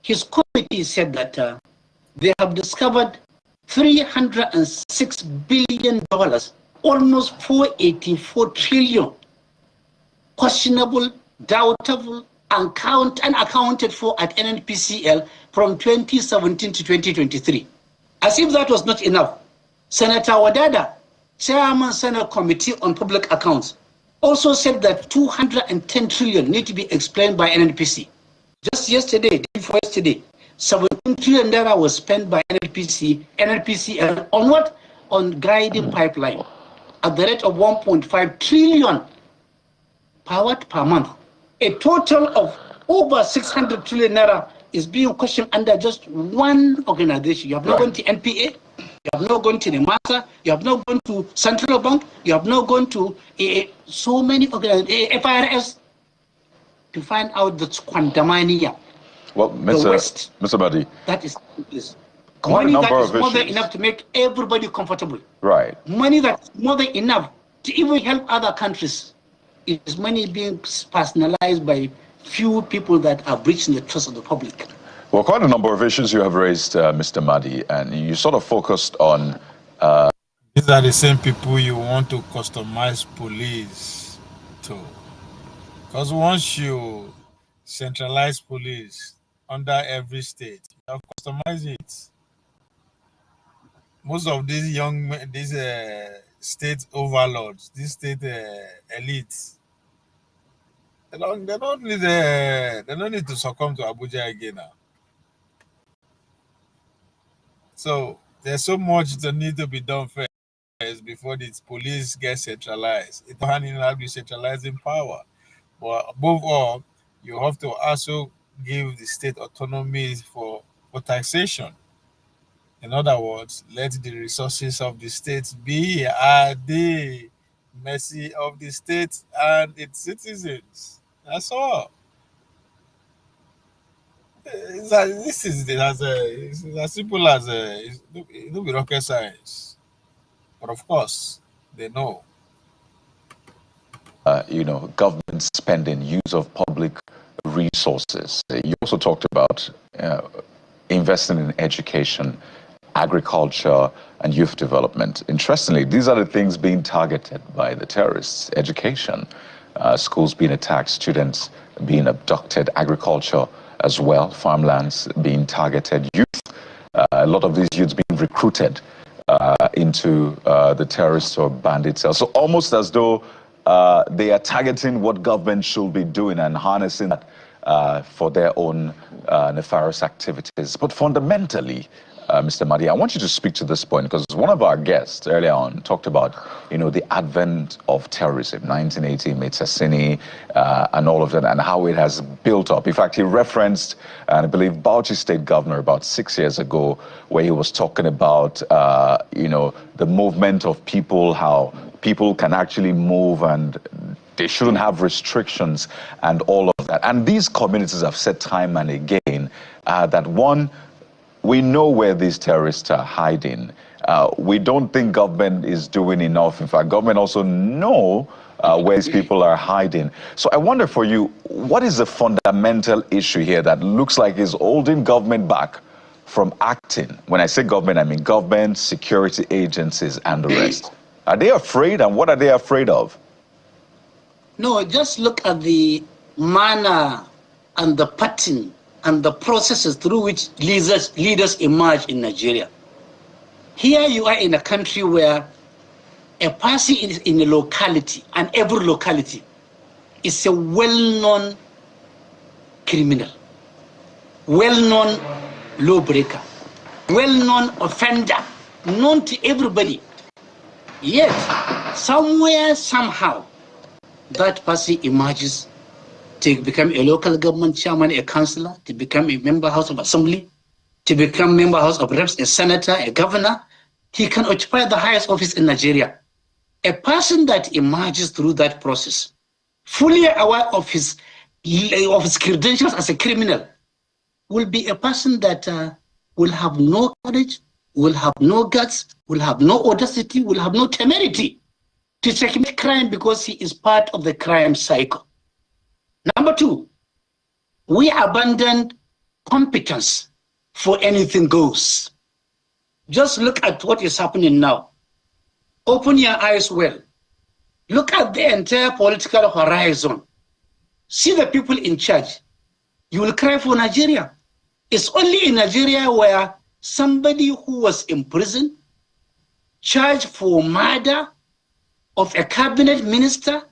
his committee said that they have discovered $306 billion, almost 484 trillion, questionable, doubtable, unaccounted for at NNPCL from 2017 to 2023. As if that was not enough, Senator Wadada, Chairman Senate Committee on Public Accounts, also said that 210 trillion need to be explained by NNPC. Just yesterday, day before yesterday, 17 trillion naira was spent by NNPC on what? On guiding pipeline at the rate of 1.5 trillion per month. A total of over 600 trillion naira is being questioned under just one organization. You have not gone to NPA, you have not gone to the MASA, you have not gone to Central Bank, you have not gone to so many organizations, FIRS, to find out the Quantamania. Well, Mr. Badi, that is money that is more than enough to make everybody comfortable. Right. Money that's more than enough to even help other countries. Is money being personalized by few people that are breaching the trust of the public. Well, quite a number of issues you have raised, Mr. Madi, and you sort of focused on... These are the same people you want to customize police to. Because once you centralize police under every state, you have customized it. Most of these state overlords, these state elites, they don't need to succumb to Abuja again now. So there's so much that need to be done first before the police get centralized. It's hand in hand with centralizing power. But above all, you have to also give the state autonomy for taxation. In other words, let the resources of the state be at the mercy of the state and its citizens. That's all. It's as simple as it will be rocket science. But of course, they know. Government spending, use of public resources. You also talked about investing in education, agriculture, and youth development. Interestingly, these are the things being targeted by the terrorists. Education, schools being attacked, students being abducted, agriculture as well, farmlands being targeted, youth, a lot of these youths being recruited into the terrorists or bandit cells. So almost as though they are targeting what government should be doing and harnessing that for their own nefarious activities. But fundamentally, Mr. Madi, I want you to speak to this point because one of our guests earlier on talked about, the advent of terrorism, 1980, Metsasini, and all of that, and how it has built up. In fact, he referenced, and I believe, Bauchi State Governor about 6 years ago, where he was talking about, the movement of people, how people can actually move and they shouldn't have restrictions and all of that. And these communities have said time and again that one, we know where these terrorists are hiding. We don't think government is doing enough. In fact, government also know where these people are hiding. So I wonder for you, what is the fundamental issue here that looks like is holding government back from acting? When I say government, I mean government, security agencies, and the rest. Are they afraid, and what are they afraid of? No, just look at the manner and the pattern and the processes through which leaders emerge in Nigeria. Here you are in a country where a person is in a locality, and every locality is a well-known criminal, well-known lawbreaker, well-known offender, known to everybody. Yet, somewhere, somehow, that person emerges to become a local government chairman, a councillor, to become a member House of Assembly, to become member House of Reps, a senator, a governor. He can occupy the highest office in Nigeria. A person that emerges through that process, fully aware of his credentials as a criminal, will be a person that will have no courage, will have no guts, will have no audacity, will have no temerity to commit crime because he is part of the crime cycle. Number two, we abandoned competence for anything goes. Just look at what is happening now. Open your eyes well. Look at the entire political horizon. See the people in charge. You will cry for Nigeria. It's only in Nigeria where somebody who was in prison, charged for murder of a cabinet minister,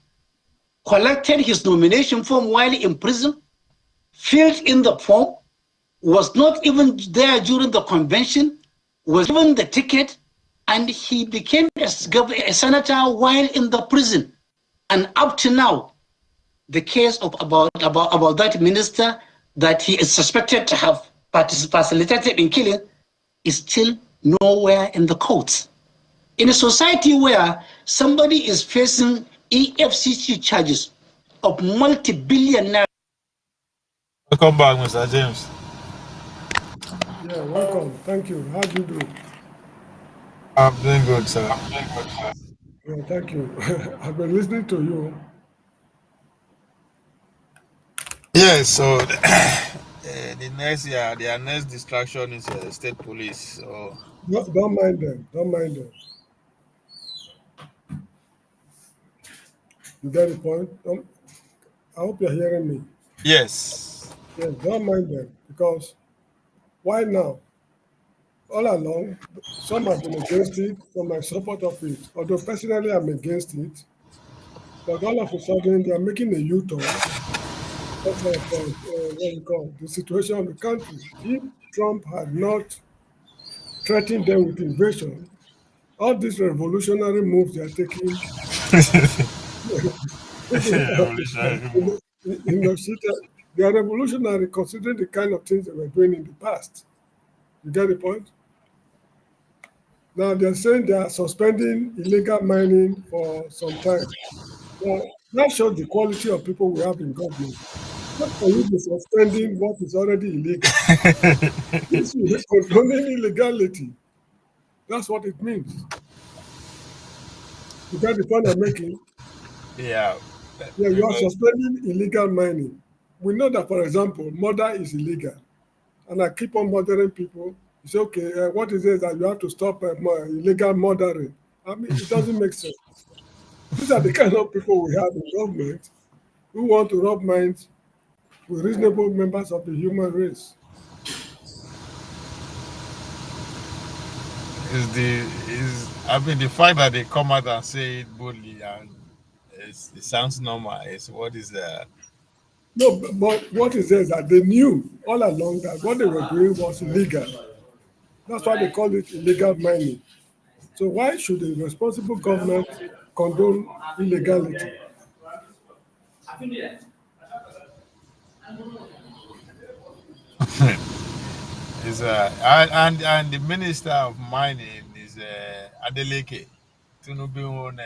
collected his nomination form while in prison, filled in the form, was not even there during the convention, was given the ticket, and he became a senator while in the prison. And up to now, the case of about that minister that he is suspected to have facilitated in killing is still nowhere in the courts. In a society where somebody is facing EFCC charges of multi-billion naira. Welcome back, Mr. James. Yeah, welcome. Thank you. How do you do? I'm doing good, sir. Yeah, thank you. I've been listening to you. Yes, so the next year, their next distraction is state police. So Don't mind them. Don't mind them. You get the point? I hope you're hearing me. yes, Yes, don't mind them because why now? All along, some have been against it, some are in support of it. Although personally I'm against it, but all of a sudden they are making a U-turn of what you call the situation of the country. If Trump had not threatened them with invasion, all these revolutionary moves they are taking revolutionary move. they are revolutionary considering the kind of things they were doing in the past. You get the point? Now they're saying they are suspending illegal mining for some time. Now, that shows the quality of people we have in government. Not for you to be suspending what is already illegal. This is condoning illegality. That's what it means. You get the point I'm making? Yeah. Yeah, you are suspending illegal mining. We know that, for example, murder is illegal. And I keep on murdering people. You say, okay, what is it that you have to stop illegal murdering? I mean, it doesn't make sense. These are the kind of people we have in government who want to rub minds with reasonable members of the human race. I mean, the fact that they come out and say it boldly and it sounds normal. It's what is No, but what is there is that they knew all along that what they were doing was illegal. That's why they call it illegal mining. So why should a responsible government condone illegality? is and the minister of mining is Adeleke Tinubu,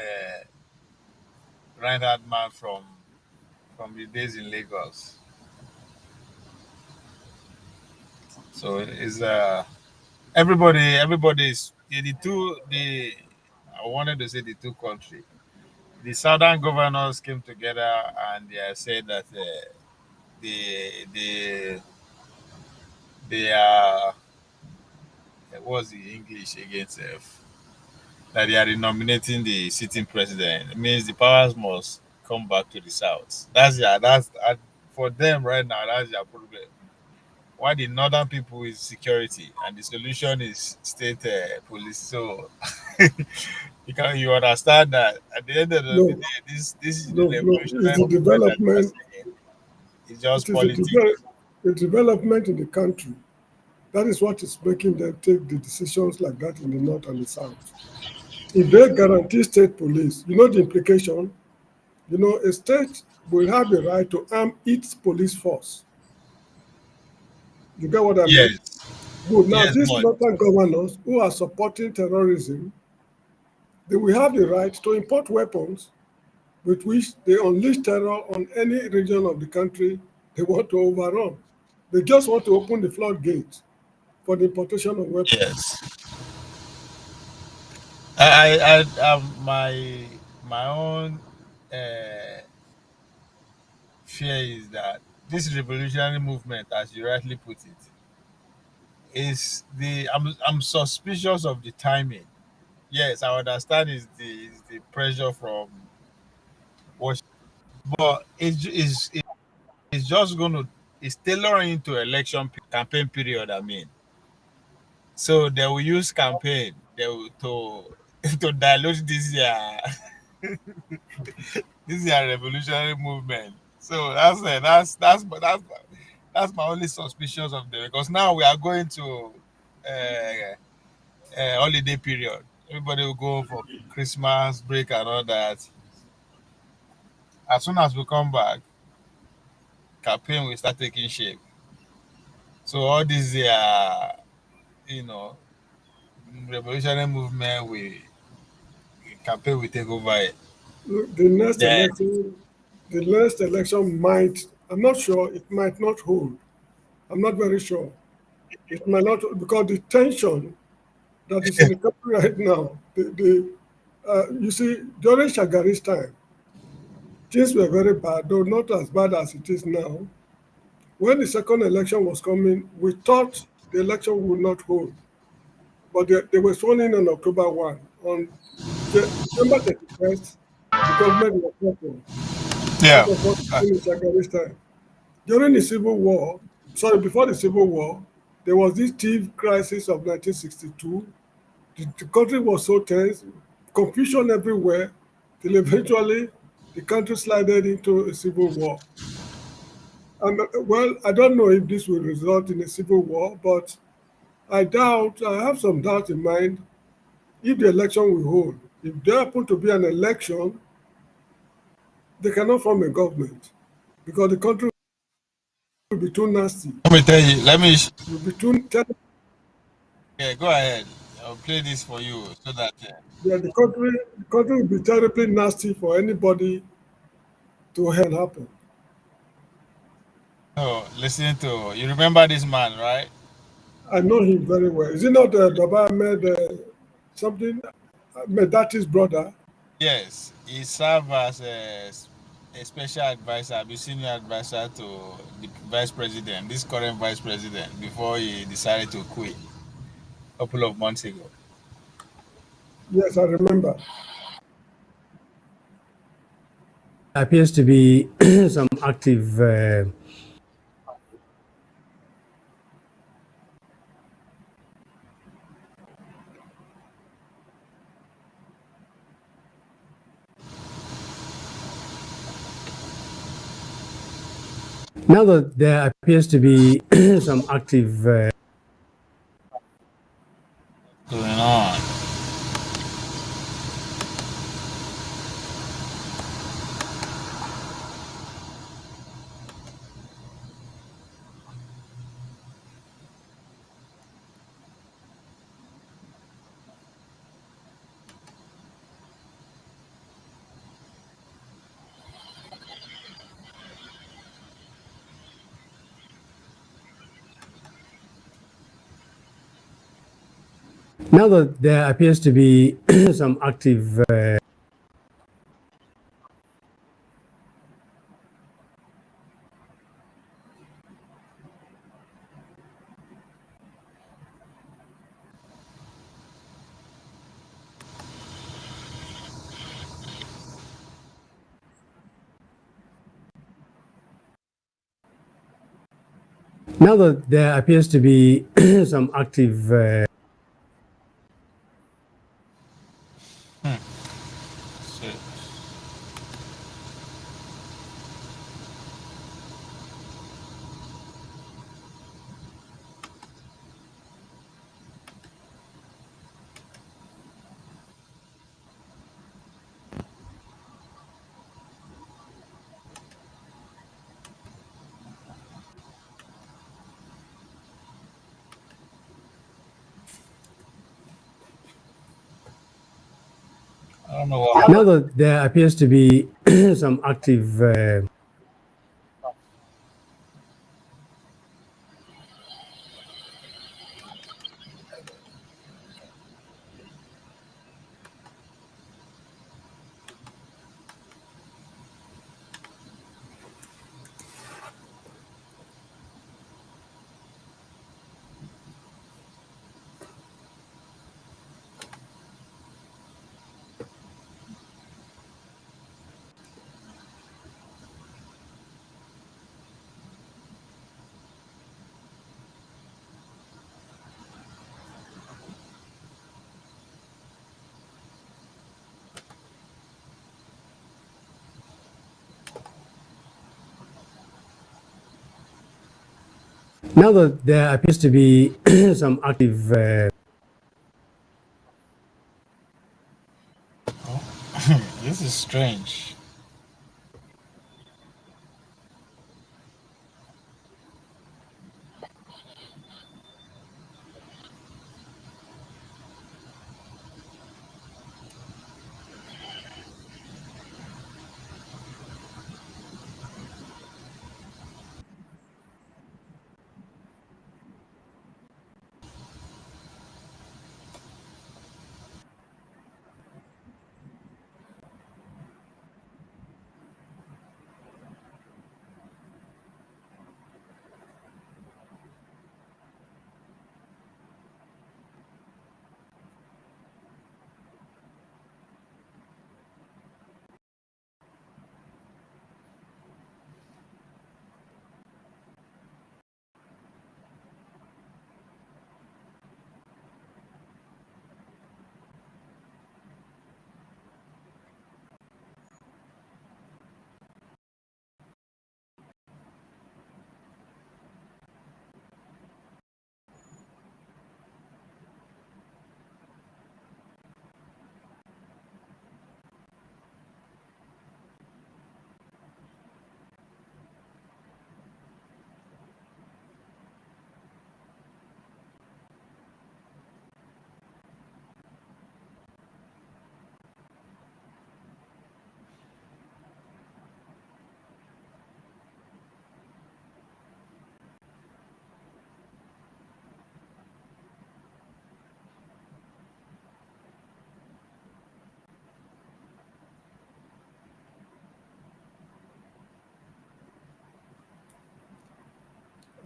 right-hand man from the days in Lagos. So is everybody is I wanted to say the two countries. The southern governors came together and they said that they are what's the English against that they are renominating the sitting president. It means the powers must come back to the south. That's for them right now. That's their problem. Why the northern people is security and the solution is state police. So you understand that at the end of the day, this is the No, it's revolutionary the movement that we are development. seeing. It's just It is politics. a development in the country. That is what is making them take the decisions like that in the north and the south. If they guarantee state police, you know the implication. You know, a state will have the right to arm its police force. You get what I mean? Yes. Good. Now, Yes, these but northern governors who are supporting terrorism, they will have the right to import weapons with which they unleash terror on any region of the country they want to overrun. They just want to open the floodgates for the importation of weapons. yes. My own uh, fear is that this revolutionary movement, as you rightly put it, is the I'm suspicious of the timing. Yes, I understand is the pressure from Washington, but it's just going to it's tailoring into campaign period. I mean, so they will use campaign they will to dilute this year revolutionary movement. So that's my only suspicions of them because now we are going to holiday period. Everybody will go for Christmas break and all that. As soon as we come back, campaign will start taking shape. So all these you know revolutionary movement will campaign will take over it. Look, Then the next election might, I'm not sure, it might not hold. I'm not very sure. It might not, because the tension that is in the country right now, you see, during Shagari's time, things were very bad, though not as bad as it is now. When the second election was coming, we thought the election would not hold, but they were sworn in on October 1. On December 31st, the government was toppled. That yeah, was what happened in Shagari's time. During the Civil War, sorry, before the Civil War, there was this thief crisis of 1962. The country was so tense, confusion everywhere, till eventually the country slided into a civil war. And well, I don't know if this will result in a civil war, but I have some doubt in mind if the election will hold. If there happen to be an election, they cannot form a government because the country will be too nasty. let me tell you. It will be too, Yeah, go ahead. I'll play this for you so that yeah, the country will be terribly nasty for anybody to happen. listen to you. Remember this man, right? I know him very well. Is he not Baba Ahmed something? Medati's brother? Yes, he served as a special advisor, a senior advisor to the vice president, this current vice president, before he decided to quit a couple of months ago. Yes, I remember. Appears to be some active. Now that there appears to be some active. Going on. Now that there appears to be some active. Now that there appears to be some active. So, Now that there appears to be some active now that there appears to be some active This is strange.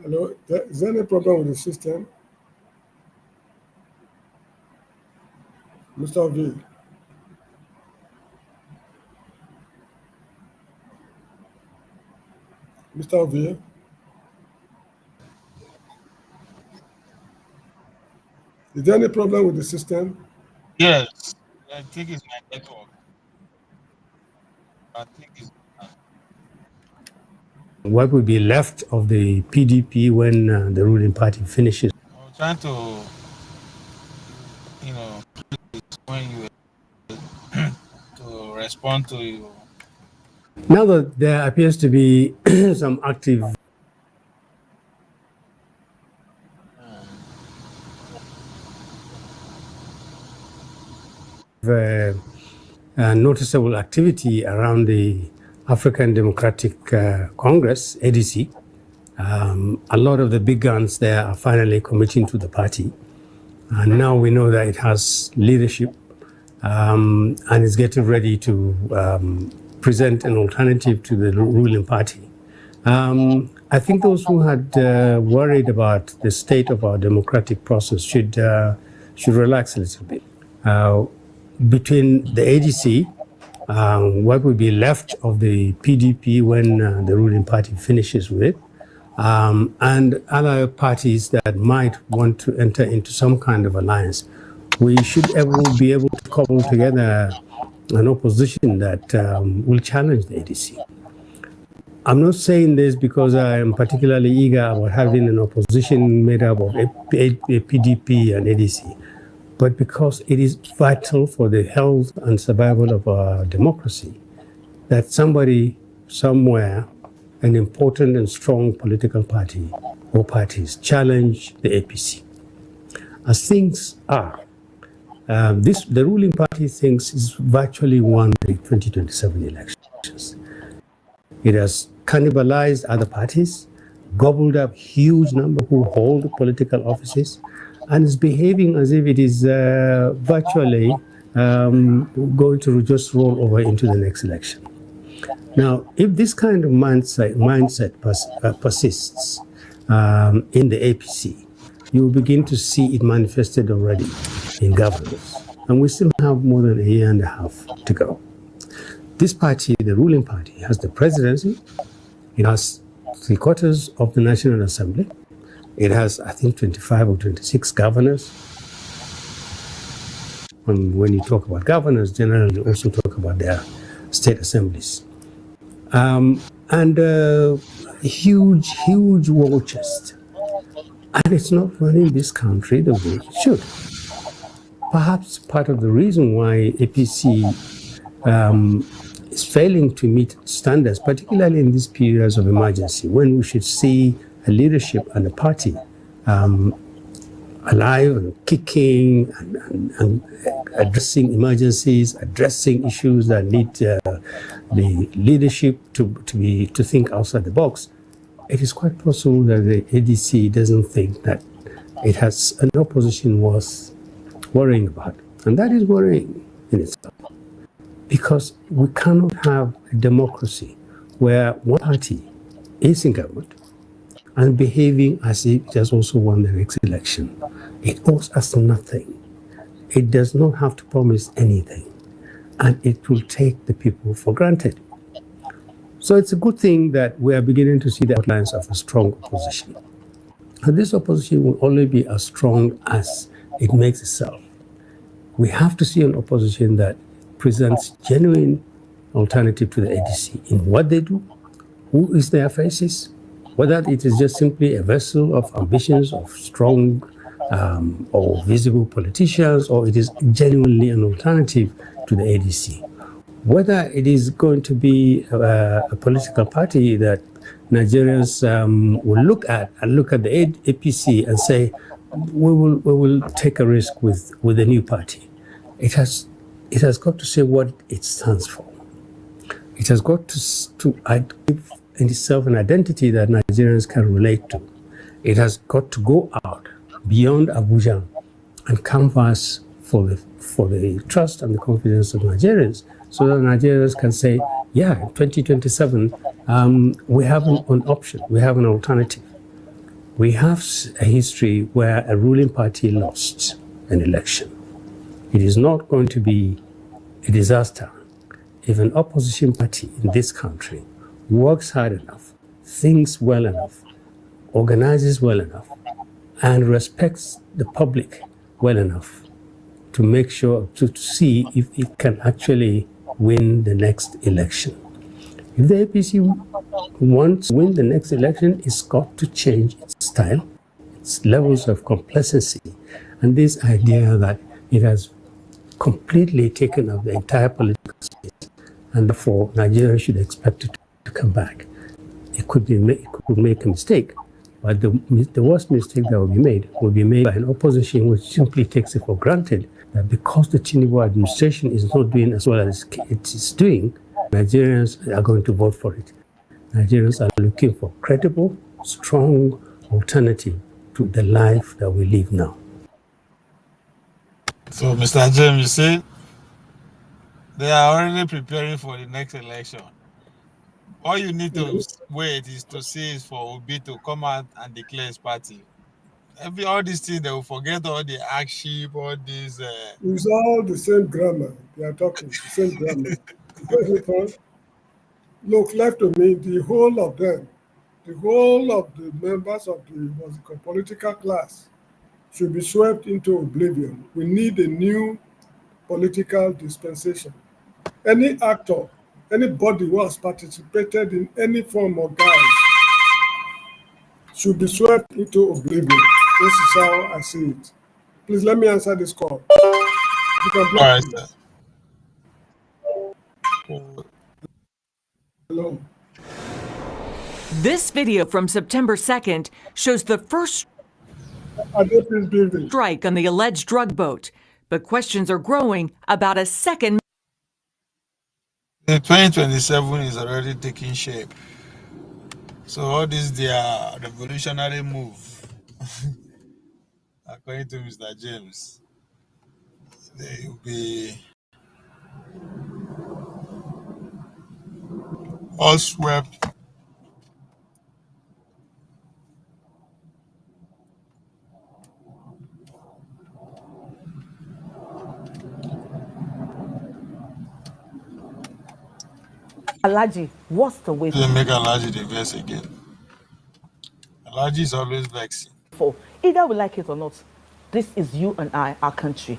Hello, is there any problem with the system? Mr. V. Mr. V. Is there any problem with the system? Yes, I think it's my network. I think it's what will be left of the PDP when the ruling party finishes. I'm trying to, when you to respond to you. Now that there appears to be some active noticeable activity around the African Democratic Congress, ADC, a lot of the big guns there are finally committing to the party. And now we know that it has leadership and is getting ready to present an alternative to the ruling party. I think those who had worried about the state of our democratic process should relax a little bit. Between the ADC, what will be left of the PDP when the ruling party finishes with it, and other parties that might want to enter into some kind of alliance, we should be able to cobble together an opposition that will challenge the ADC. I'm not saying this because I am particularly eager about having an opposition made up of a PDP and ADC, but because it is vital for the health and survival of our democracy that somebody somewhere, an important and strong political party or parties, challenge the APC. As things are, the ruling party thinks it's virtually won the 2027 elections. It has cannibalized other parties, gobbled up huge number who hold political offices, and is behaving as if it is virtually going to just roll over into the next election. Now, if this kind of mindset persists in the APC, you will begin to see it manifested already in governance. And we still have more than a year and a half to go. This party, the ruling party, has the presidency. It has 3/4 of the National Assembly. It has, I think, 25 or 26 governors. And when you talk about governors, generally you also talk about their state assemblies. And huge war chest. And it's not running this country the way it should. Perhaps part of the reason why APC is failing to meet standards, particularly in these periods of emergency, when we should see a leadership and a party alive and kicking and addressing emergencies, addressing issues that need the leadership to think outside the box. It is quite possible that the ADC doesn't think that it has an opposition worth worrying about. And that is worrying in itself. Because we cannot have a democracy where one party is in government and behaving as if it has also won the next election. It owes us nothing. It does not have to promise anything. And it will take the people for granted. So it's a good thing that we are beginning to see the outlines of a strong opposition. And this opposition will only be as strong as it makes itself. We have to see an opposition that presents genuine alternative to the ADC in what they do, who is their faces, whether it is just simply a vessel of ambitions of strong or visible politicians, or it is genuinely an alternative to the ADC. Whether it is going to be a political party that Nigerians will look at the APC and say, we will take a risk with the new party. It has got to say what it stands for. It has got to give itself an identity that Nigerians can relate to. It has got to go out beyond Abuja and canvass for the trust and the confidence of Nigerians, so that Nigerians can say, yeah, in 2027, we have an option, we have an alternative. We have a history where a ruling party lost an election. It is not going to be a disaster if an opposition party in this country works hard enough, thinks well enough, organizes well enough, and respects the public well enough to make sure, to see if it can actually win the next election. If the APC wants to win the next election, it's got to change its style, its levels of complacency, and this idea that it has completely taken up the entire political space, and therefore Nigeria should expect it to come back. It could make a mistake, but the worst mistake that will be made by an opposition which simply takes it for granted that because the Tinubu administration is not doing as well as it is doing, Nigerians are going to vote for it. Nigerians are looking for credible, strong alternative to the life that we live now. So, Mr. James, you see, they are already preparing for the next election. All you need to wait is to see is for Obi to come out and declare his party. All these things, they will forget all the action, all these... It's all the same grammar. They are talking, the same grammar. Look, left to me, the whole of them, the whole of the members of the political class should be swept into oblivion. We need a new political dispensation. Any actor, anybody who has participated in any form or guise should be swept into oblivion. This is how I see it. Please let me answer this call. You can block me. Hello. This video from September 2nd shows the first strike on the alleged drug boat. But questions are growing about a second. The 2027 is already taking shape. So all this their revolutionary move, according to Mr. James, they will be all swept. Alaji, what's the way They make Alaji the verse again. Alaji is always vexing. for? Either we like it or not, this is you and I, our country.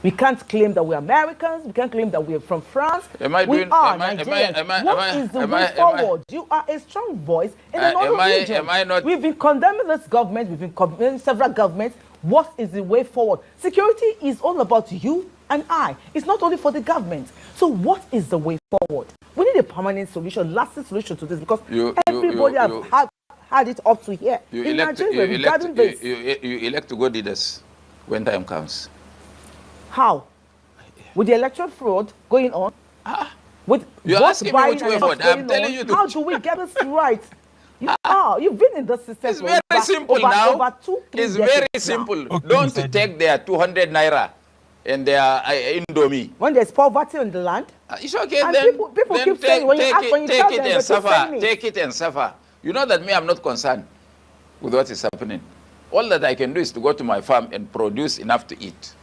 We can't claim that we're Americans. We can't claim that we're from France. We are Nigerians. What is the way forward? You are a strong voice in the northern region. We've been condemning this government. We've been condemning several governments. What is the way forward? Security is all about you and I. It's not only for the government. So what is the way forward? We need a permanent solution, lasting solution to this, because everybody has had it up to here. You in elect, Nigeria, you, regarding elect, this. you elect good leaders when time comes. How? With the electoral fraud going on? With You're vote asking me buying which and way forward. stuff I'm going telling on? you. How do we get this right? You've been in the system. It's very simple now. Over 2-3 It's decades very now. simple. Don't take their 200 naira and their Indomie. When there's poverty on the land, it's okay. and Then people then keep saying, when you ask, when you tell them, it they and keep saying suffer. it. Take it and suffer. You know that me, I'm not concerned with what is happening. All that I can do is to go to my farm and produce enough to eat.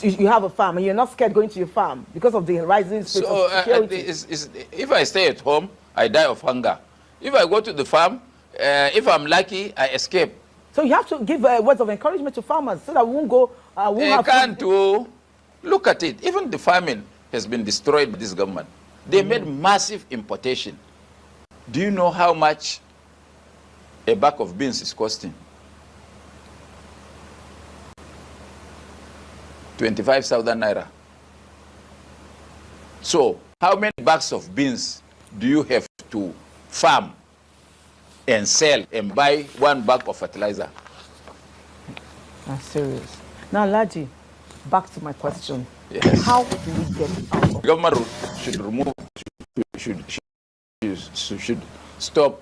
You have a farm and you're not scared going to your farm because of the rising state of security. If I stay at home, I die of hunger. If I go to the farm, if I'm lucky, I escape. So you have to give words of encouragement to farmers so that we won't go. They can't do. Look at it. Even the farming has been destroyed by this government. They made massive importation. Do you know how much a bag of beans is costing? 25,000 naira. So, how many bags of beans do you have to farm and sell and buy one bag of fertilizer? I'm serious. Now, Laji, back to my question. Yes. How do we get out of government should stop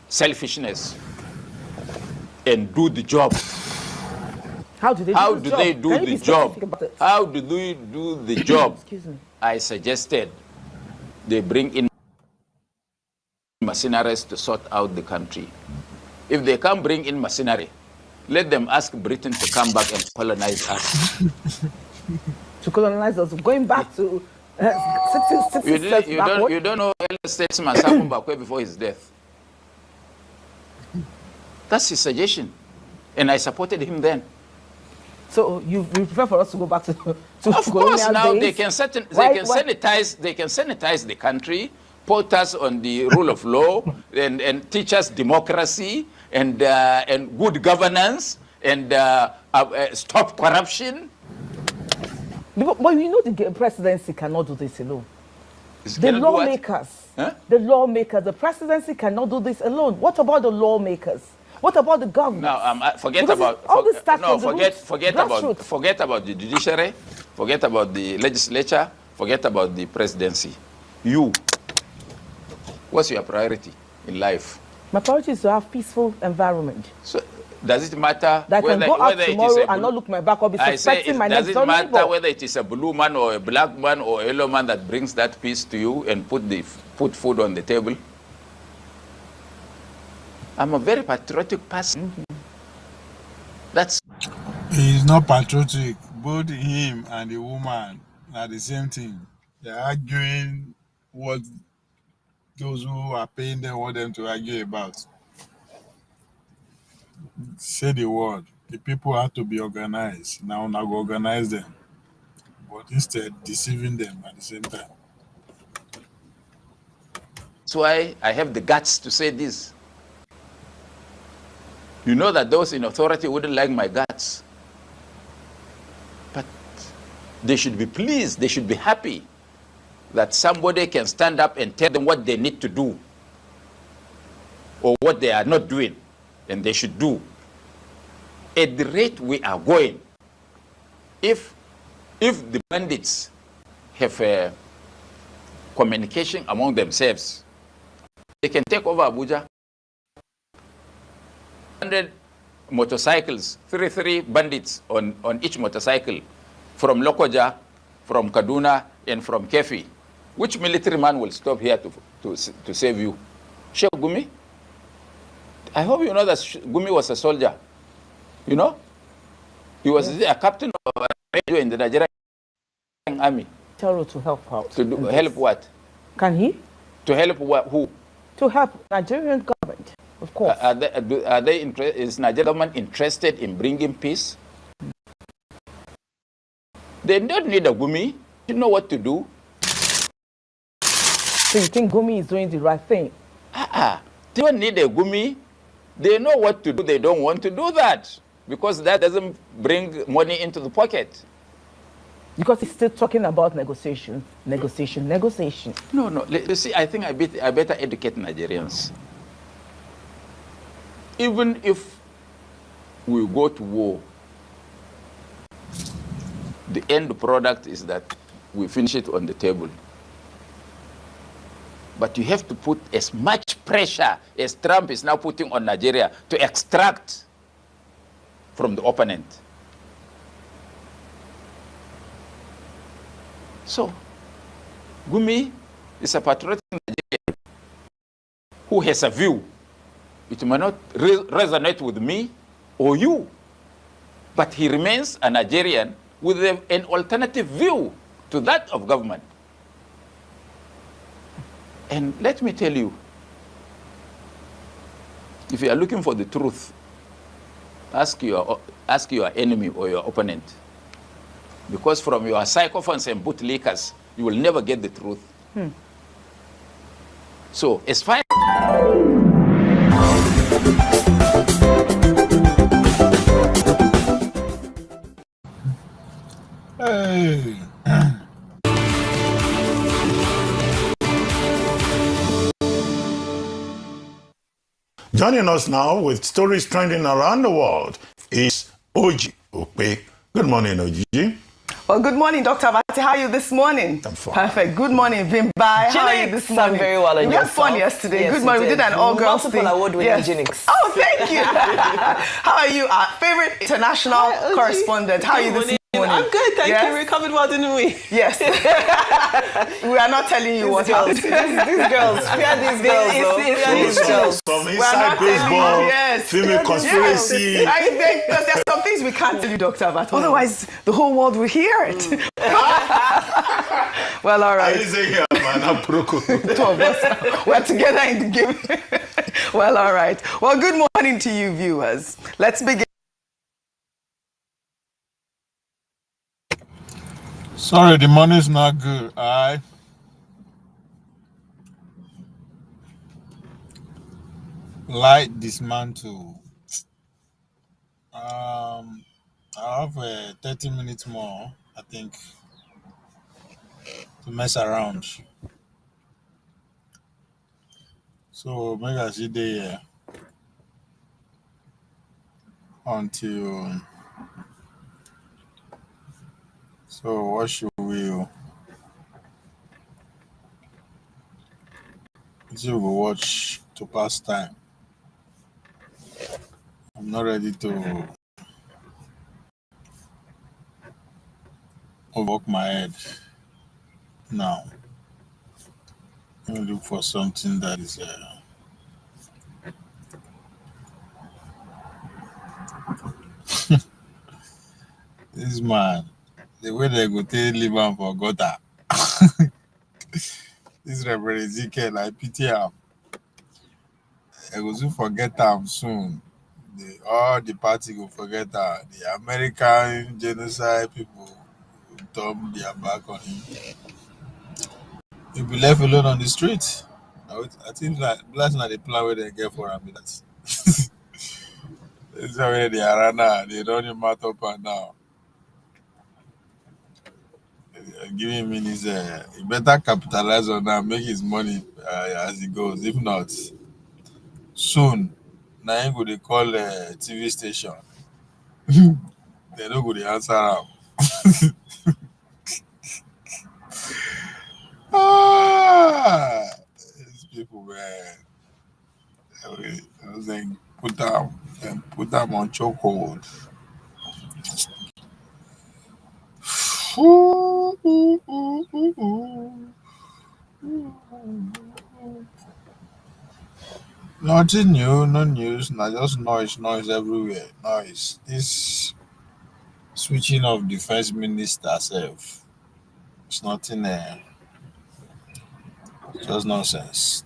selfishness and do the job. How do they do the job? How do they do the job? Excuse me. I suggested they bring in mercenaries to sort out the country. If they can't bring in mercenary, let them ask Britain to come back and colonize us. To colonize us, going back to 60 steps backward? You don't know elder statesman Samuel Mbakwe before his death. That's his suggestion, and I supported him then. So you prefer for us to go back to of course now days? they can sanitize the country, put us on the rule of law, and teach us democracy and good governance and stop corruption. But you know the presidency cannot do this alone. The lawmakers, the presidency cannot do this alone. What about the lawmakers? What about the government? No, forget about the judiciary, forget about the legislature, forget about the presidency. You, what's your priority in life? My priority is to have peaceful environment. So does it matter that I can go out tomorrow and not look my back or be suspecting my next door neighbor? Does it matter whether it is a blue man or a black man or a yellow man that brings that peace to you and put food on the table? I'm a very patriotic person. He's not patriotic. Both him and the woman are the same thing. They're arguing what those who are paying them want them to argue about. Say the word. The people have to be organized. Now go organize them. But instead, deceiving them at the same time. That's why I have the guts to say this. You know that those in authority wouldn't like my guts. But they should be pleased, they should be happy that somebody can stand up and tell them what they need to do or what they are not doing and they should do. At the rate we are going, if If the bandits have communication among themselves, they can take over Abuja. 100 motorcycles, three bandits on each motorcycle, from Lokoja, from Kaduna, and from Kefi. Which military man will stop here to save you? Sheikh Gumi? I hope you know that Gumi was a soldier. You know? He was a captain of a radio in the Nigerian army. Tell her to help out. To do, help what? Can he? To help what? Who? To help Nigerian government, of course. Is Nigerian government interested in bringing peace? They don't need a Gumi. You know what to do. So you think Gumi is doing the right thing? They don't need a Gumi. They know what to do. They don't want to do that because that doesn't bring money into the pocket. Because he's still talking about negotiation. No. You see, I think I better educate Nigerians. Even if we go to war, the end product is that we finish it on the table. But you have to put as much pressure as Trump is now putting on Nigeria to extract from the opponent. So, Gumi is a patriotic Nigerian who has a view. It may not resonate with me or you, but he remains a Nigerian with an alternative view to that of government. And let me tell you, if you are looking for the truth, ask your enemy or your opponent. Because from your sycophants and bootlickers, you will never get the truth. So, as far Hey. Joining us now with stories trending around the world is Oji Okpe. Good morning, Oji. Well, good morning, Dr. Abati. How are you this morning? I'm fine. Perfect. Good morning, Vimbai. How are you this morning? I'm very well. And we had fun yesterday. Yes, good morning. We did an all-girls thing. Multiple award-winning Jinx. Oh, thank you. How are you? Our favorite international correspondent. How are you this morning? I'm good, thank you. We recovered well, didn't we? Yes. We are not telling you what happened. These girls. Fear these girls. Some inside baseball, female conspiracy. Because there's some things we can't tell you, Dr. Abati. Otherwise, the whole world will hear it. Well, all right. I didn't say here, man. I'm Proko. Two of us. We're together in the game. Well, all right. Well, good morning to you, viewers. Let's begin. Sorry, the money's not good. All right. Light dismantle. I have 30 minutes more, I think, to mess around. So maybe I see there until. So what should we? We watch to pass time. I'm not ready to overwork my head now. I'm gonna look for something that is this man, the way they go take leave am for gutter. This Reverend Ezekiel, I pity him. I go soon forget him soon. All the party go forget her. The American genocide people will turn their back on him. He'll be left alone on the street. I think like that's not the plan where they get for him. This is where they are now. They run him out up and down. Giving him his, he better capitalize on that, make his money as he goes. If not, soon, now he go they call a TV station. They don't go to answer him. These people, man. I was like, put them on chokehold. Nothing new, no news, not just noise everywhere. Noise. This switching of defense minister self. It's nothing just nonsense.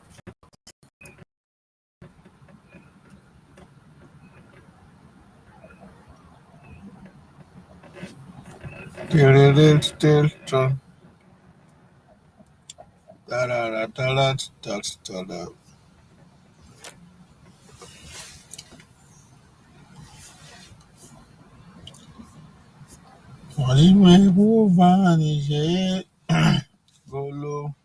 Golo.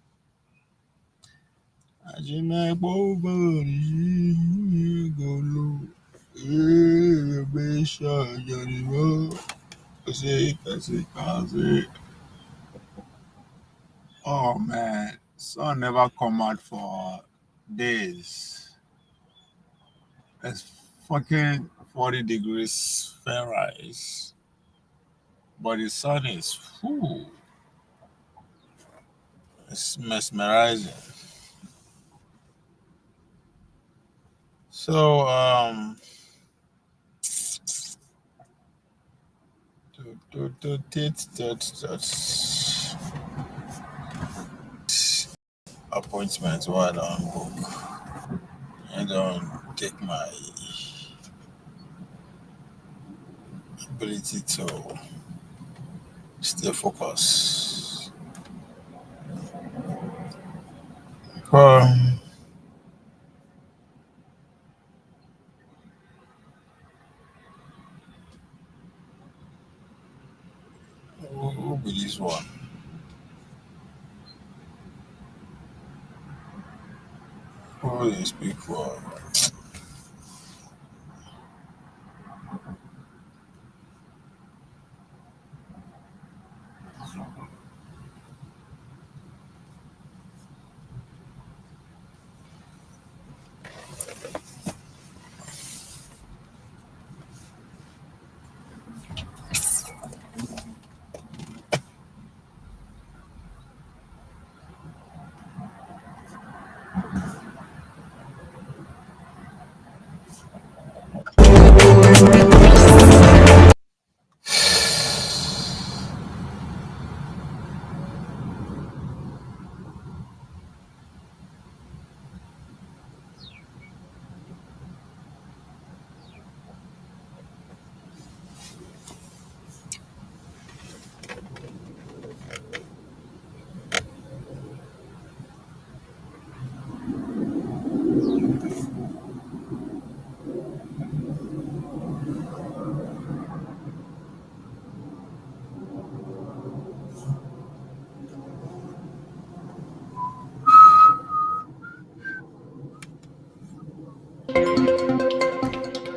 Oh man, sun never come out for days. It's fucking 40 degrees Fahrenheit, but the sun is it's mesmerizing. So appointments why I don't book. I don't take my ability to stay focused. Who be this one? Who they speak for?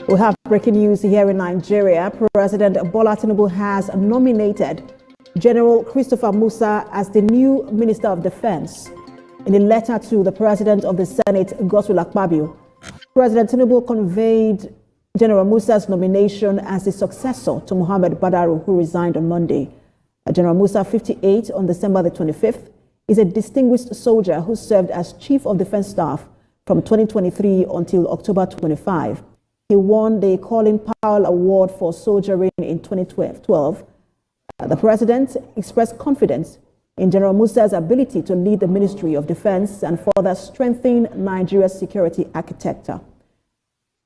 We have breaking news here in Nigeria. President Bola Tinubu has nominated General Christopher Musa as the new Minister of Defense. In a letter to the President of the Senate, Godswill Akpabio, President Tinubu conveyed General Musa's nomination as the successor to Muhammad Badaru, who resigned on Monday. General Musa, 58, on December the 25th, is a distinguished soldier who served as Chief of Defense Staff from 2023 until October 25. He won the Colin Powell Award for Soldiering in 2012. The president expressed confidence in General Musa's ability to lead the Ministry of Defense and further strengthen Nigeria's security architecture.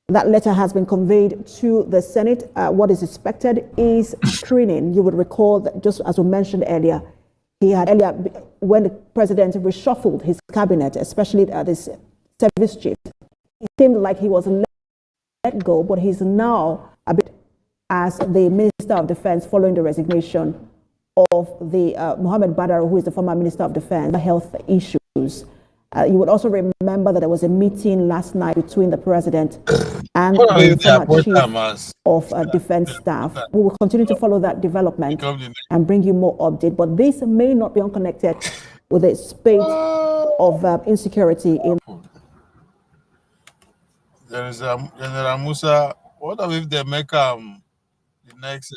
That letter has been conveyed to the Senate. What is expected is screening. You would recall that, just as we mentioned earlier, when the president reshuffled his cabinet, especially at his service chief, it seemed like he was let go, but he's now a bit as the Minister of Defense following the resignation of the Muhammad Badar, who is the former Minister of Defense, health issues. You would also remember that there was a meeting last night between the president and the former chief of defense staff. We will continue to follow that development and bring you more update, but this may not be unconnected with a spate of insecurity in. There is General Musa. What if they make the next?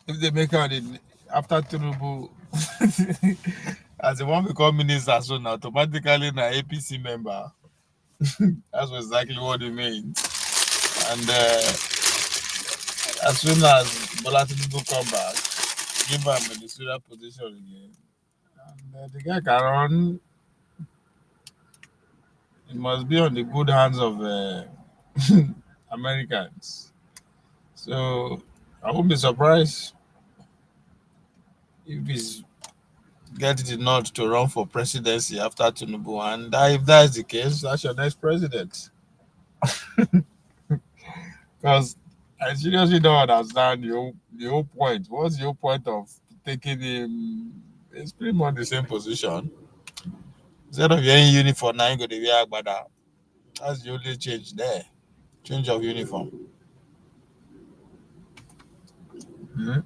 If they make after Tinubu, as the one become minister, so now automatically an APC member. That's exactly what it means. And as soon as Bola Tinubu come back, give him a ministerial position again, and the guy can run. It must be on the good hands of Americans. So I won't be surprised if he's get the nod to run for presidency after Tinubu, and if that is the case, that's your next president. Because I seriously don't understand the whole point. What's the whole point of taking him? It's pretty much the same position. Instead of wearing uniform, now you go to wear agbada. That's the only change there. Change of uniform. Mm-hmm.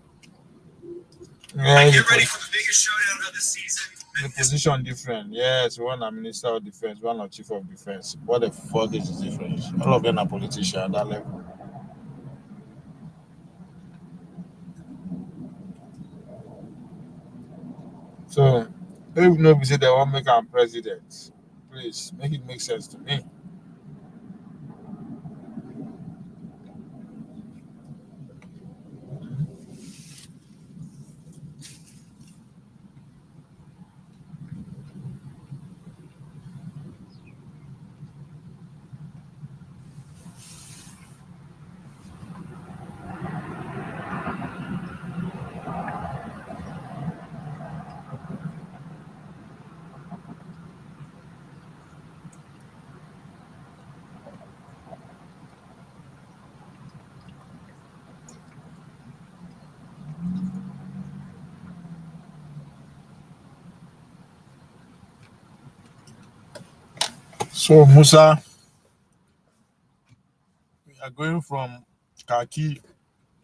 Yeah, get ready for the biggest showdown of the season. The position different. Yes, one are Minister of Defense, one are Chief of Defense. What the fuck is the difference? All of them are politicians at that level. So, if nobody say they want to make him president, please make it make sense to me. So, Musa, we are going from khaki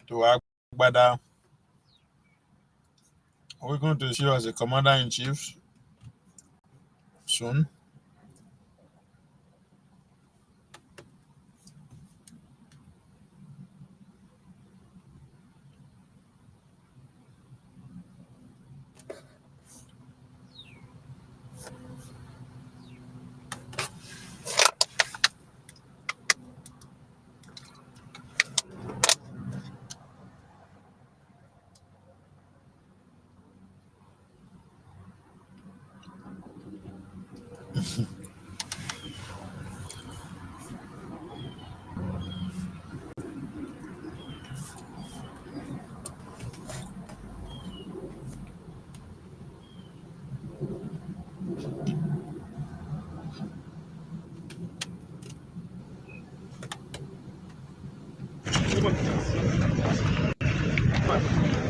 to Agbada. Are we going to see you as a commander-in-chief soon?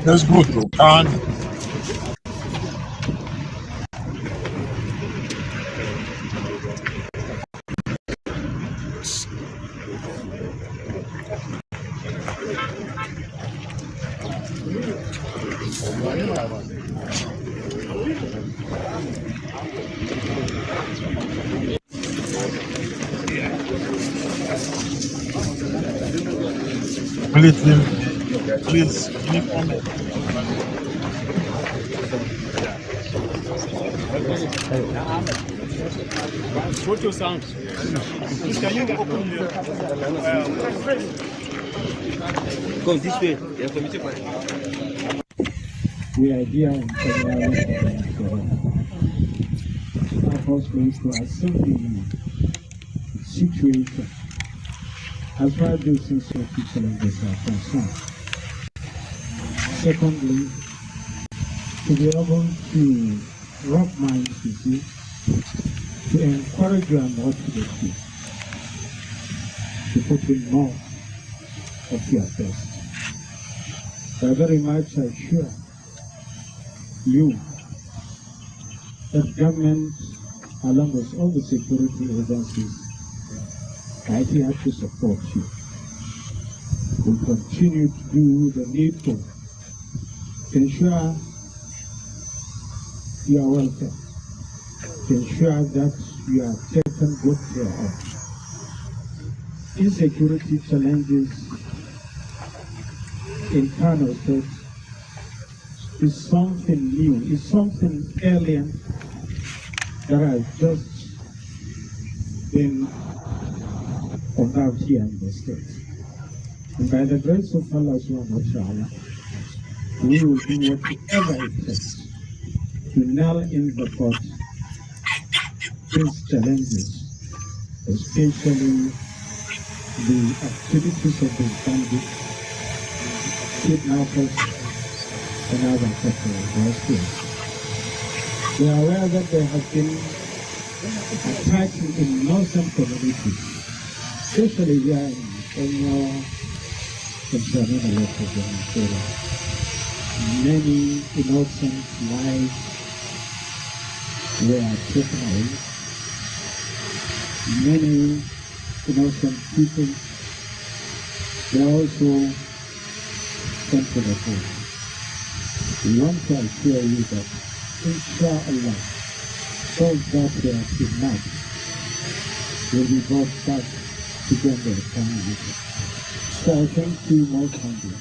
That's good, though. Please, uniform. What's your sound? Can you open the go this way? The idea in federalism first place to assess the situation as far as those social challenges are concerned. Secondly, to be able to rub minds, you see, to encourage you and motivate you to put in more of your best. I very much assure you that government, along with all the security agencies, are here to support you. Will continue to do the needful to ensure your welfare, to ensure that you are taken good care of. Insecurity challenges in Kano State is something new, is something alien that has just been found here in the state. And by the grace of Allah subhanahu wa ta'ala, we will do whatever it takes to nail in the bud these challenges, especially the activities of the bandits, kidnappers, and other sectors. We are aware that there have been attacks in northern communities, especially here in Kenya, concerning a lot of Venezuela. Many innocent lives were taken away. Many innocent people were also sent to the home. We want to assure you that, inshallah, those that were kidnapped will be brought back to their families. So I thank you most humbly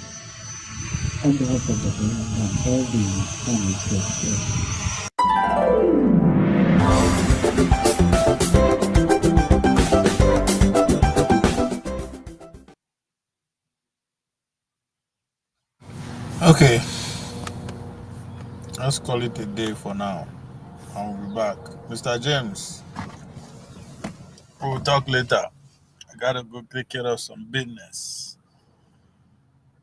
on behalf of the government and all the families. Okay, let's call it a day for now. I'll be back. Mr. James, we'll talk later. I gotta go take care of some business.